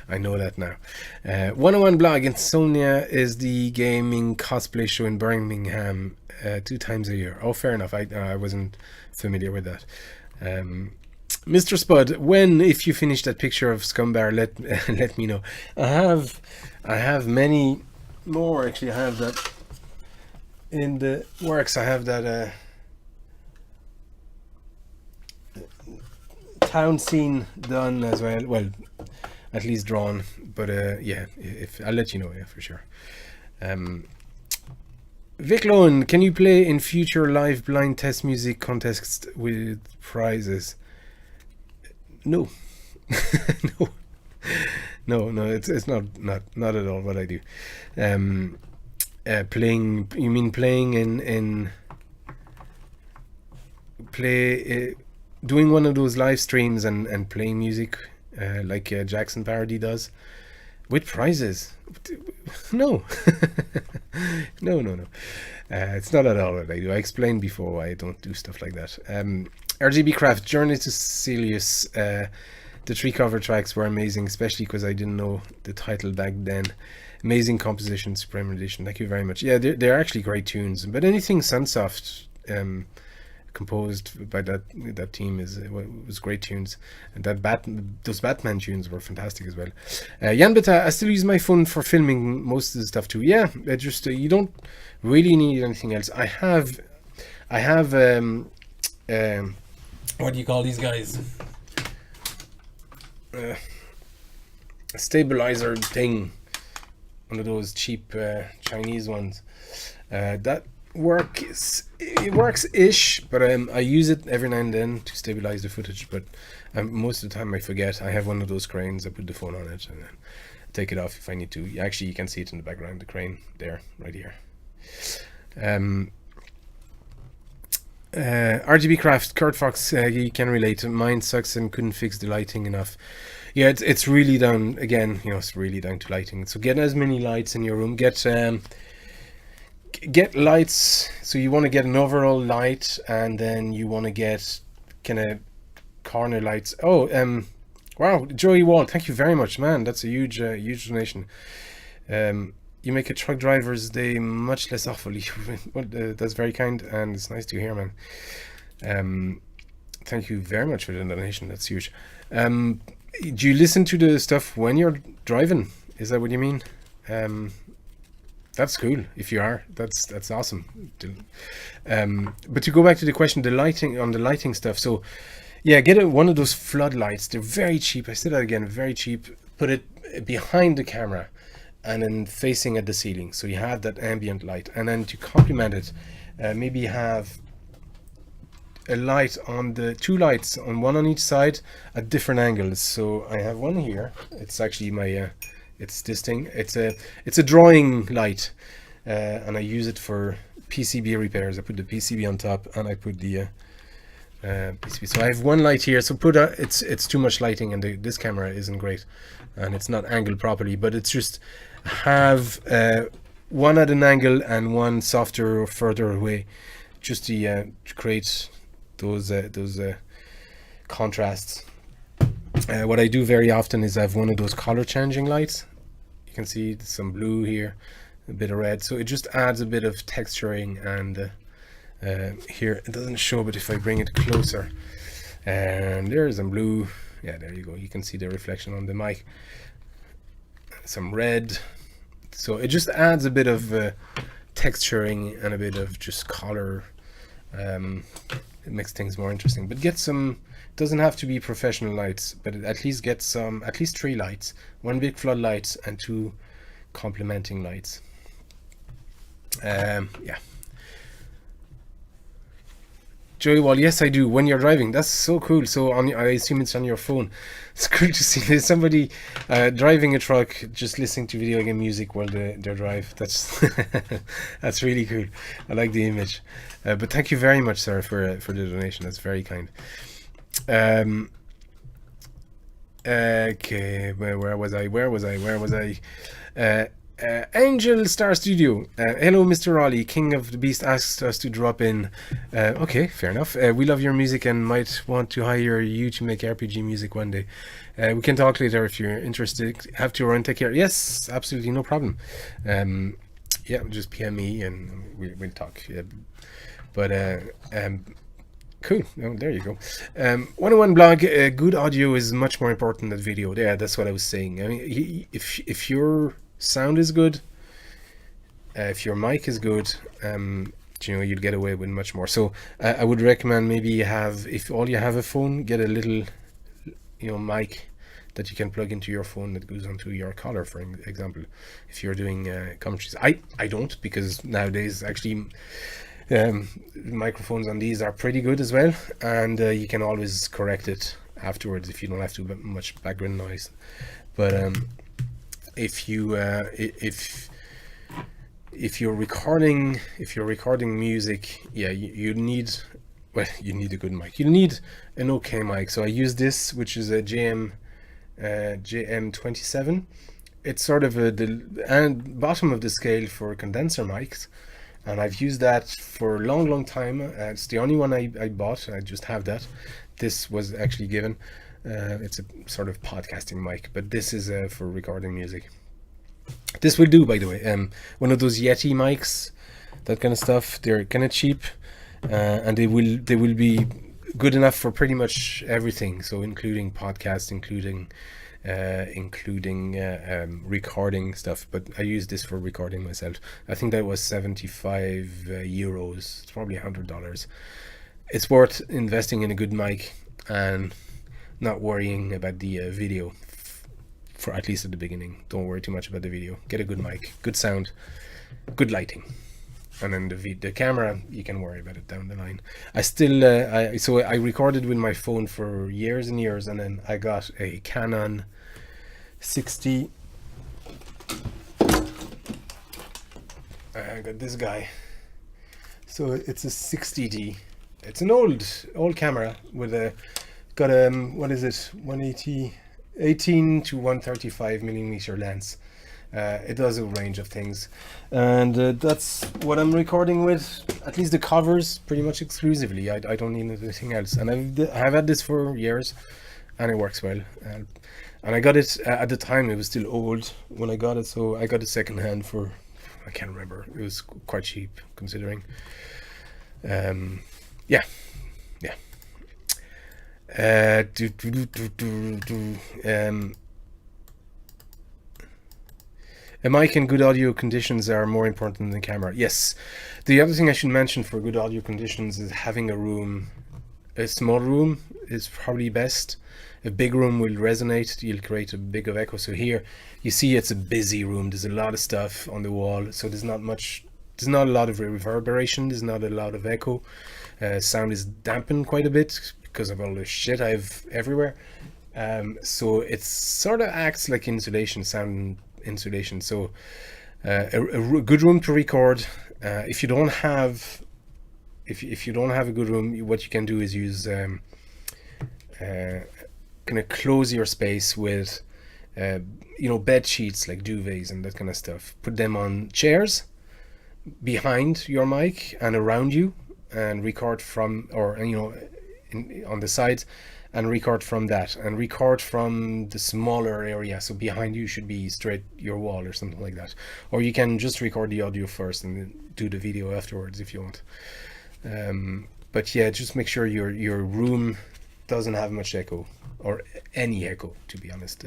I know that now. 101 blog. Insomnia is the gaming cosplay show in Birmingham 2 times a year. Oh, fair enough. I wasn't familiar with that. Mr. Spud, if you finish that picture of Scumbar, let me know. I have many more. Actually, I have that in the works. I have that town scene done as well, at least drawn, but yeah, if I'll let you know, yeah, for sure. Vic Lowen, can you play in future live blind test music contests with prizes? No. no, it's not at all what I do. Playing, you mean playing in doing one of those live streams and playing music like Jackson Parody does with prizes? No. No. It's not at all what I do. I explained before why I don't do stuff like that. RGB Craft, Journey to Celius. The 3 cover tracks were amazing, especially because I didn't know the title back then. Amazing composition, Supreme Edition. Thank you very much. Yeah, they're actually great tunes. But anything Sunsoft composed by that team was great tunes, and those Batman tunes were fantastic as well. Jan Beta, I still use my phone for filming most of the stuff too. Yeah, just you don't really need anything else. I have what do you call these guys? Stabilizer thing, one of those cheap Chinese ones. That works ish, but I use it every now and then to stabilize the footage, but most of the time I forget. I have one of those cranes. I put the phone on it and then take it off if I need to. Actually, you can see it in the background, the crane there, right here. RGB Craft, Kurt Fox, you can relate. Mine sucks and couldn't fix the lighting enough. Yeah, it's really down, again, it's really down to lighting. So get as many lights in your room. Get lights. So you want to get an overall light, and then you want to get kind of corner lights. Wow, Joey Wall, thank you very much, man. That's a huge donation. You make a truck driver's day much less awful. Well, that's very kind, and it's nice to hear, man. Thank you very much for the donation. That's huge. Do you listen to the stuff when you're driving? Is that what you mean? That's cool. If you are, that's awesome. But to go back to the question, the lighting stuff. So, yeah, get one of those floodlights. They're very cheap. I said that again, very cheap. Put it behind the camera, and then facing at the ceiling, so you have that ambient light. And then to complement it, maybe have a light on the 2 lights, one on each side at different angles. So I have one here. It's actually my it's this thing. It's a drawing light, and I use it for PCB repairs. I put the PCB on top, and I put the PCB. So I have one light here. So it's too much lighting, and this camera isn't great, and it's not angled properly. But it's just have one at an angle and one softer or further away, just to create those contrasts. What I do very often is I have one of those color changing lights. You can see some blue here, a bit of red, so it just adds a bit of texturing. And here it doesn't show, but if I bring it closer, and there's some blue. Yeah, there you go. You can see the reflection on the mic. Some red, so it just adds a bit of texturing and a bit of just color. It makes things more interesting. But get some, doesn't have to be professional lights, but at least get some, at least 3 lights, 1 big floodlight and 2 complementing lights. Yeah. Joey Wall, yes, I do. When you're driving, that's so cool. So I assume it's on your phone. It's cool to see there's somebody driving a truck, just listening to video game music while they drive. That's that's really cool. I like the image. But thank you very much, sir, for the donation. That's very kind. Okay, where was I? Angel Star Studio. Hello, Mr. Raleigh. King of the Beast asked us to drop in. Okay, fair enough. We love your music and might want to hire you to make RPG music one day. We can talk later if you're interested. Have to run. Take care. Yes, absolutely, no problem. Yeah, just PM me and we'll talk. Yeah. But cool. Oh, there you go. 101 blog. Good audio is much more important than video. Yeah, that's what I was saying. I mean, if your sound is good, if your mic is good, you'd get away with much more. So I would recommend maybe if all you have a phone, get a little, mic that you can plug into your phone that goes onto your collar, for example, if you're doing commentaries. I don't, because nowadays actually microphones on these are pretty good as well, and you can always correct it afterwards if you don't have too much background noise. But if you're recording music, yeah, you need a good mic. You need an okay mic. So I use this, which is a JM27. It's sort of the bottom of the scale for condenser mics, and I've used that for a long time. It's the only one I bought. I just have that. This was actually given. It's a sort of podcasting mic, but this is for recording music. This will do, by the way. One of those Yeti mics, that kind of stuff. They're kind of cheap, and they will be good enough for pretty much everything. So including podcasts, including recording stuff. But I use this for recording myself. I think that was 75 euros. It's probably $100. It's worth investing in a good mic and not worrying about the video, for at least at the beginning. Don't worry too much about the video. Get a good mic, good sound, good lighting, and then the camera, you can worry about it down the line. I still I recorded with my phone for years and years, and then I got a Canon 60. I got this guy. So it's a 60D. It's an old camera with a got what is it, 18 to 135 millimeter lens. It does a range of things, and that's what I'm recording with, at least the covers, pretty much exclusively. I don't need anything else, and I've had this for years, and it works well. And I got it at the time. It was still old when I got it, so I got it secondhand for, I can't remember. It was quite cheap considering. Yeah. A mic and good audio conditions are more important than the camera. Yes. The other thing I should mention for good audio conditions is having a small room is probably best. A big room will resonate. You'll create a big of echo. So here you see it's a busy room. There's a lot of stuff on the wall. So there's not a lot of reverberation. There's not a lot of echo. Sound is dampened quite a bit because of all the shit I've everywhere. So it sort of acts like insulation, sound insulation. So a good room to record. If you don't have a good room, what you can do is use kind of close your space with bed sheets like duvets and that kind of stuff. Put them on chairs behind your mic and around you, and record from, or on the sides, and record from that, and record from the smaller area. So behind you should be straight your wall or something like that, or you can just record the audio first and then do the video afterwards if you want. But yeah, just make sure your room doesn't have much echo, or any echo, to be honest.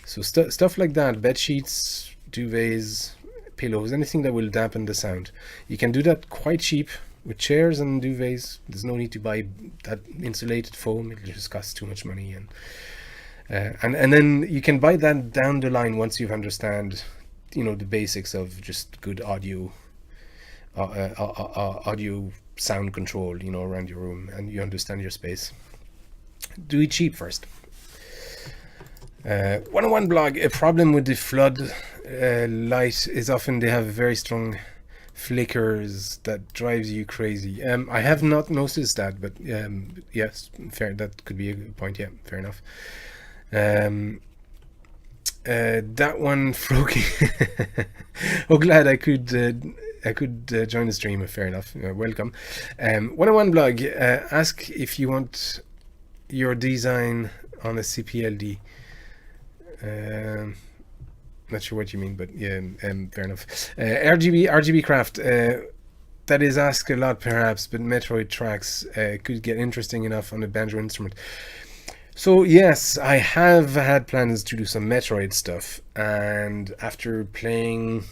So stuff like that, bed sheets, duvets, pillows, anything that will dampen the sound. You can do that quite cheap with chairs and duvets. There's no need to buy that insulated foam. It just costs too much money, and then you can buy that down the line once you've understand the basics of just good audio audio sound control, you know, around your room, and you understand your space. Do it cheap first. 101 blog. A problem with the flood light is often they have very strong flickers that drives you crazy. I have not noticed that, but yes, fair. That could be a good point. Yeah, fair enough. That one, Froky. Oh, glad I could join the stream. Fair enough. Welcome. 101 blog. Ask if you want your design on a CPLD. Not sure what you mean, but yeah, fair enough. RGB craft. That is asked a lot, perhaps, but Metroid tracks could get interesting enough on a banjo instrument. So yes, I have had plans to do some Metroid stuff, and after playing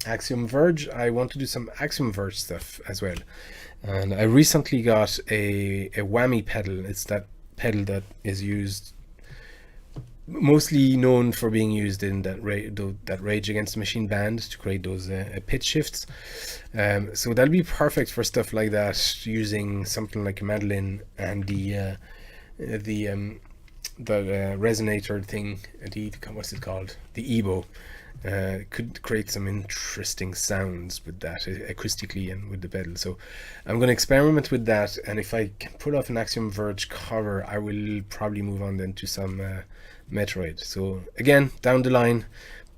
Axiom Verge, I want to do some Axiom Verge stuff as well. And I recently got a whammy pedal. It's that pedal that is used, mostly known for being used in that Rage Against the Machine band to create those pitch shifts. So that'll be perfect for stuff like that, using something like a mandolin and the resonator thing, what's it called? The EBO. Could create some interesting sounds with that acoustically and with the pedal. So I'm going to experiment with that, and if I can pull off an Axiom Verge cover, I will probably move on then to some Metroid. So again, down the line,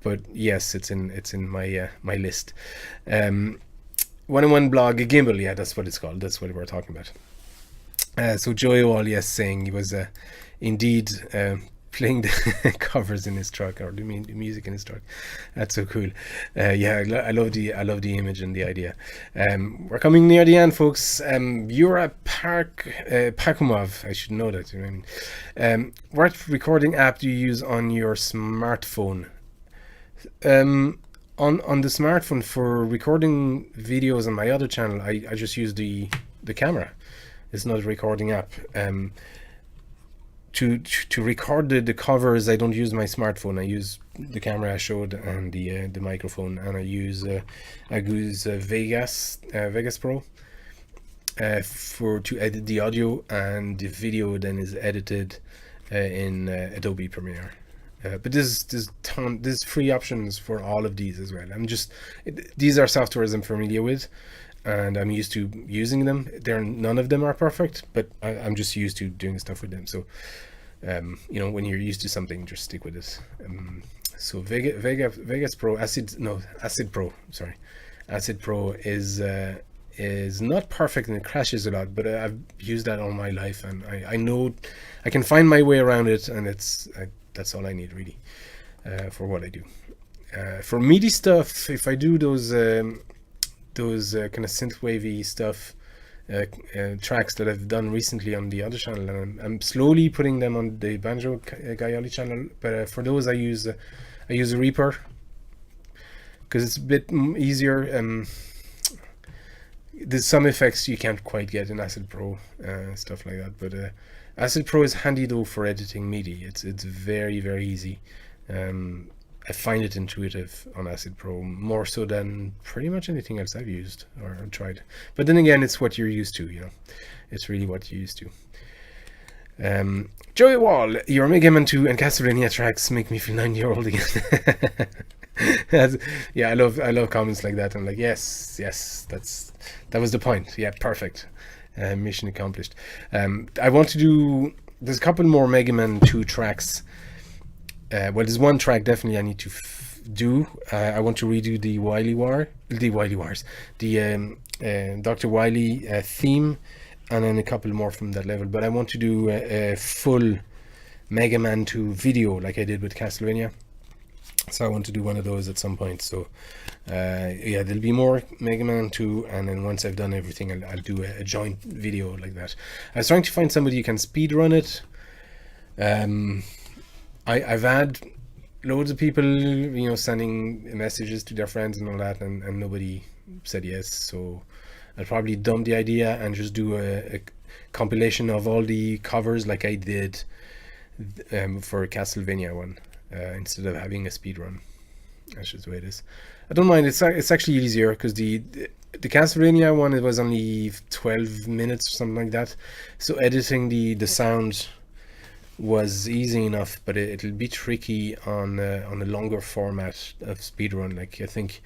but yes, it's in my my list. 101 blog, a gimbal, yeah, that's what it's called. That's what we're talking about. So Joey Wall, yes, saying he was indeed playing the covers in his truck, or the music in his truck. That's so cool. Yeah, I love the image and the idea. We're coming near the end, folks. You're a Pakumov. I should know that. What recording app do you use on your smartphone? On the smartphone for recording videos on my other channel, I just use the camera. It's not a recording app. To record the covers, I don't use my smartphone. I use the camera I showed and the microphone, and I use Vegas Pro to edit the audio, and the video then is edited in Adobe Premiere. But there's free options for all of these as well. These are softwares I'm familiar with, and I'm used to using them. None of them are perfect, but I'm just used to doing stuff with them. So, when you're used to something, just stick with it. So Vegas Pro, Acid Pro is not perfect and it crashes a lot, but I've used that all my life, and I know I can find my way around it, and that's all I need really for what I do. For MIDI stuff, if I do those kind of synthwavy stuff, tracks that I've done recently on the other channel, and I'm slowly putting them on the Banjo Gaioli channel, but for those I use a Reaper because it's a bit easier. There's some effects you can't quite get in Acid Pro, stuff like that, but Acid Pro is handy though for editing MIDI. It's very, very easy. I find it intuitive on Acid Pro, more so than pretty much anything else I've used or tried. But then again, it's what you're used to, It's really what you're used to. Joey Wall, your Mega Man 2 and Castlevania tracks make me feel 9-year-old again. Yeah, I love comments like that. I'm like, yes, that was the point. Yeah, perfect. Mission accomplished. I want to do. There's a couple more Mega Man 2 tracks. There's one track definitely I need to do. I want to redo the Dr. Wily theme, and then a couple more from that level. But I want to do a full Mega Man 2 video like I did with Castlevania. So I want to do one of those at some point. So yeah, there'll be more Mega Man 2, and then once I've done everything, I'll do a joint video like that. I was trying to find somebody who can speed run it. I've had loads of people, sending messages to their friends and all that, and nobody said yes. So I'll probably dump the idea and just do a compilation of all the covers like I did for Castlevania one, instead of having a speed run. That's just the way it is. I don't mind. It's actually easier because the Castlevania one, it was only 12 minutes or something like that. So editing the sound was easy enough, but it'll be tricky on a longer format of speedrun. Like I think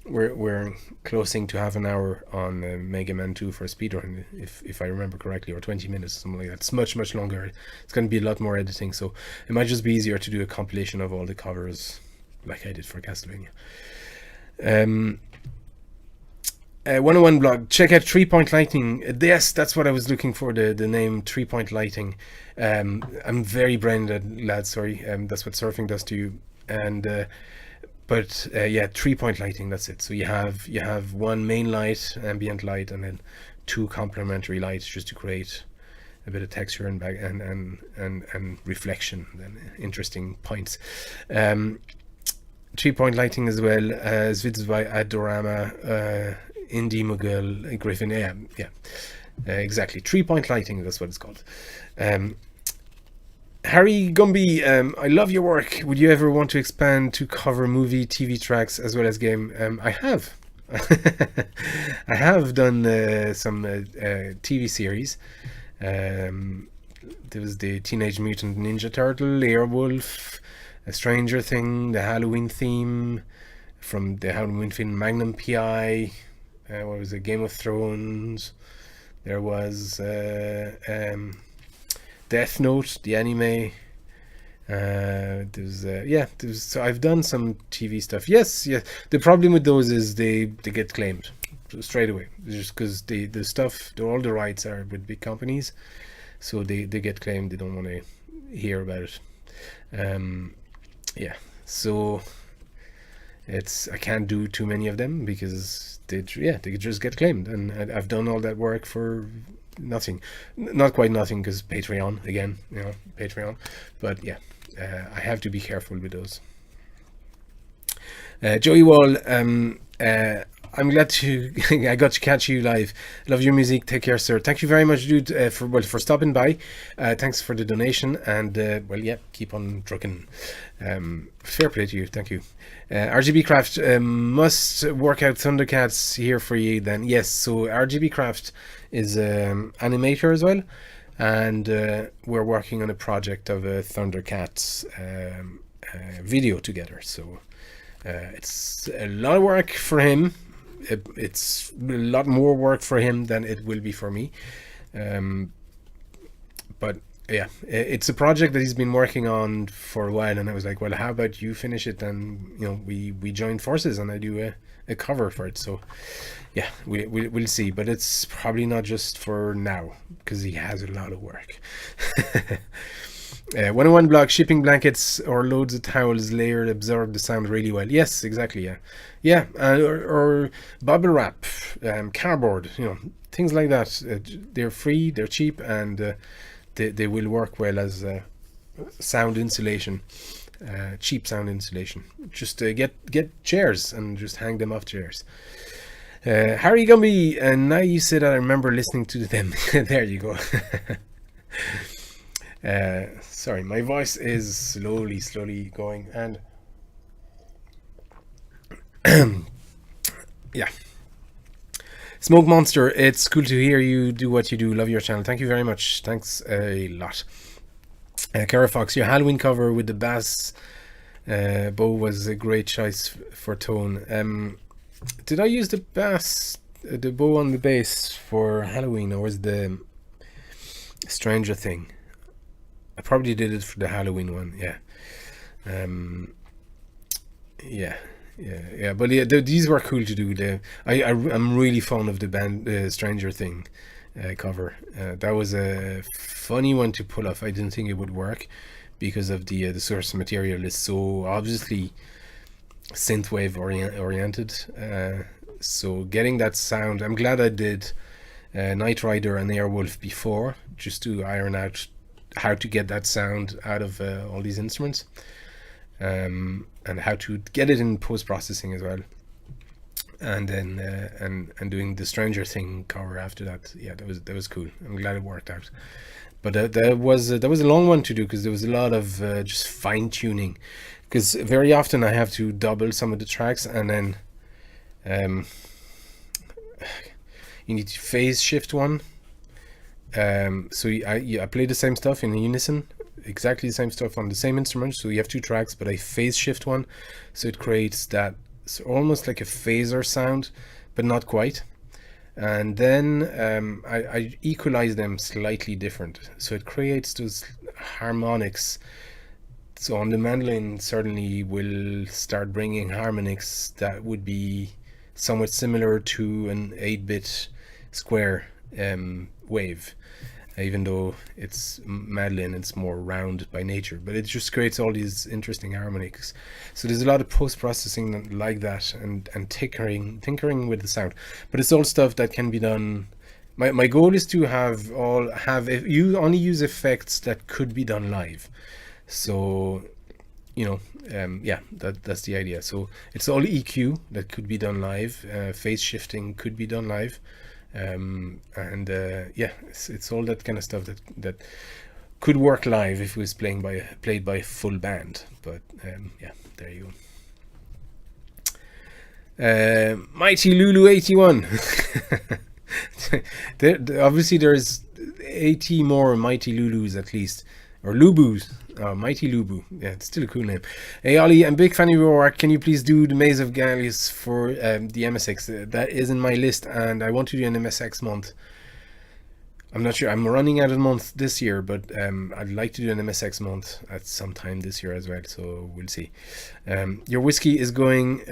we're closing to half an hour on Mega Man 2 for a speedrun, if I remember correctly, or 20 minutes, something like that. It's much longer. It's going to be a lot more editing, so it might just be easier to do a compilation of all the covers, like I did for Castlevania. 101 blog. Check out 3-Point Lighting. Yes, that's what I was looking for. The name 3-Point Lighting. I'm very brain dead, lad. Sorry. That's what surfing does to you. And but yeah, 3-Point Lighting. That's it. So you have one main light, ambient light, and then two complementary lights just to create a bit of texture and back and reflection. Then interesting points. 3-Point Lighting as well. Vids by Adorama. Indie Mogul Griffin, exactly. 3-Point Lighting, that's what it's called. Harry Gumby, I love your work. Would you ever want to expand to cover movie, TV tracks as well as game? I have. I have done some TV series. There was the Teenage Mutant Ninja Turtle, Airwolf, A Stranger Thing, the Halloween theme from the Halloween film Magnum P.I., what was it? Game of Thrones. There was Death Note, the anime. So I've done some TV stuff. Yes. The problem with those is they get claimed straight away, just because the stuff, all the rights are with big companies, so they get claimed. They don't want to hear about it. So I can't do too many of them because they just get claimed, and I've done all that work for nothing. Not quite nothing, because Patreon again, Patreon. But yeah, I have to be careful with those. Joey Wall, I'm glad I got to catch you live. Love your music. Take care, sir. Thank you very much, dude, for stopping by. Thanks for the donation, and keep on trucking. Fair play to you. Thank you. RGB Craft, must work out Thundercats here for you then. Yes, so RGB Craft is animator as well, and we're working on a project of a Thundercats video together. So it's a lot of work for him. It's a lot more work for him than it will be for me. But yeah, it's a project that he's been working on for a while, and I was like, well, how about you finish it, and we join forces and I do a cover for it. So yeah, we'll see, but it's probably not just for now because he has a lot of work. 101 blog, shipping blankets or loads of towels layered absorb the sound really well. Yes, exactly. Yeah, or bubble wrap, cardboard, things like that. They're free, they're cheap, and they will work well as sound insulation, cheap sound insulation. Just get chairs and just hang them off chairs. Harry Gumby, and now you said that I remember listening to them. There you go. Sorry, my voice is slowly going, and yeah. Smoke Monster, it's cool to hear you do what you do. Love your channel. Thank you very much. Thanks a lot. Kara Fox, your Halloween cover with the bass bow was a great choice for tone. Did I use the bow on the bass for Halloween, or was the Stranger Thing? I probably did it for the Halloween one. But these were cool to do. I'm really fond of the band Stranger Thing cover. That was a funny one to pull off. I didn't think it would work because of the source material is so obviously synthwave oriented. So getting that sound, I'm glad I did Knight Rider and Airwolf before, just to iron out how to get that sound out of all these instruments. And how to get it in post-processing as well, and then and doing the Stranger Thing cover after that. Yeah, that was cool. I'm glad it worked out. But that was a long one to do because there was a lot of just fine-tuning, because very often I have to double some of the tracks, and then you need to phase shift one. So I play the same stuff in unison, exactly the same stuff on the same instrument. So you have two tracks, but I phase shift one, so it creates that almost like a phaser sound, but not quite. And then I equalize them slightly different, so it creates those harmonics. So on the mandolin, certainly will start bringing harmonics that would be somewhat similar to an 8-bit square wave, even though it's mandolin, it's more round by nature, but it just creates all these interesting harmonics. So there's a lot of post-processing like that, and tinkering with the sound, but it's all stuff that can be done. My goal is to have you only use effects that could be done live. So yeah, that's the idea. So it's all EQ that could be done live, phase shifting could be done live, and yeah, it's all that kind of stuff that could work live if it was played by a full band. But yeah, there you go. Mighty Lulu 81. Obviously there's 80 more Mighty Lulus at least, or Lubus. Mighty Lubu. Yeah, it's still a cool name. Hey Ollie, I'm a big fan of your work. Can you please do the Maze of Gallius for the MSX? That is in my list, and I want to do an MSX month. I'm not sure. I'm running out of month this year, but I'd like to do an MSX month at some time this year as well, so we'll see. Your whiskey is going...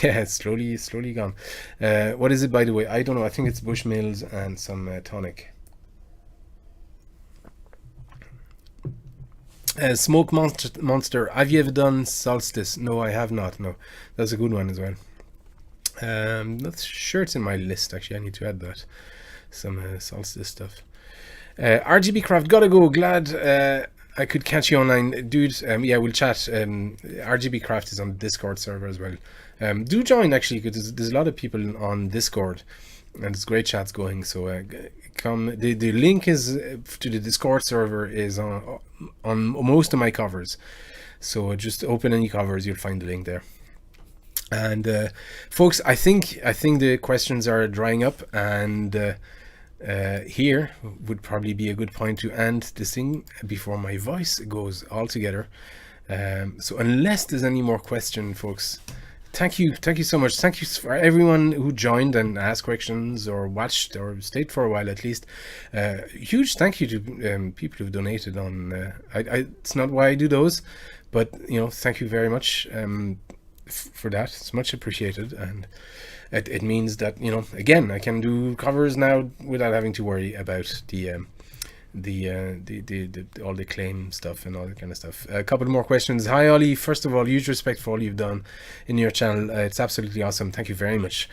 yeah, it's slowly gone. What is it, by the way? I don't know. I think it's Bushmills and some tonic. Smoke Monster. Have you ever done Solstice? No, I have not. No, that's a good one as well. Not sure it's in my list, actually. I need to add that. Some Solstice stuff. RGB Craft, gotta go. Glad I could catch you online, dude. Yeah, we'll chat. RGB Craft is on the Discord server as well. Do join, actually, because there's a lot of people on Discord, and there's great chats going. So come. The link is to the Discord server is on most of my covers. So just open any covers, you'll find the link there. And folks, I think the questions are drying up, and here would probably be a good point to end this thing before my voice goes altogether. So unless there's any more question, folks, thank you so much. Thank you for everyone who joined and asked questions or watched or stayed for a while at least. Huge thank you to people who've donated on. It's not why I do those, but thank you very much for that. It's much appreciated, and it means that again, I can do covers now without having to worry about the all the claim stuff and all that kind of stuff. A couple more questions. Hi Ollie, first of all, huge respect for all you've done in your channel. It's absolutely awesome. Thank you very much.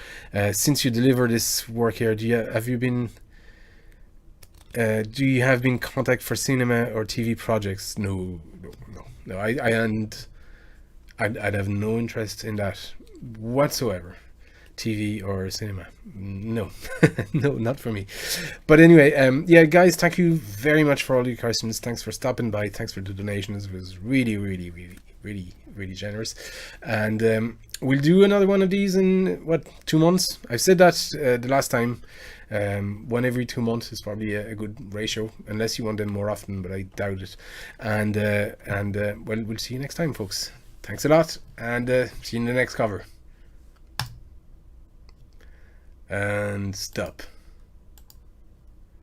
Since you deliver this work here, do you have been in contact for cinema or TV projects? No. I'd have no interest in that whatsoever. TV or cinema, no. No, not for me. But anyway, yeah guys, thank you very much for all your questions. Thanks for stopping by. Thanks for the donations. It was really generous. And we'll do another one of these in 2 months. I've said that the last time. 1 every 2 months is probably a good ratio, unless you want them more often, but I doubt it. And well, we'll see you next time, folks. Thanks a lot, and see you in the next cover. And stop.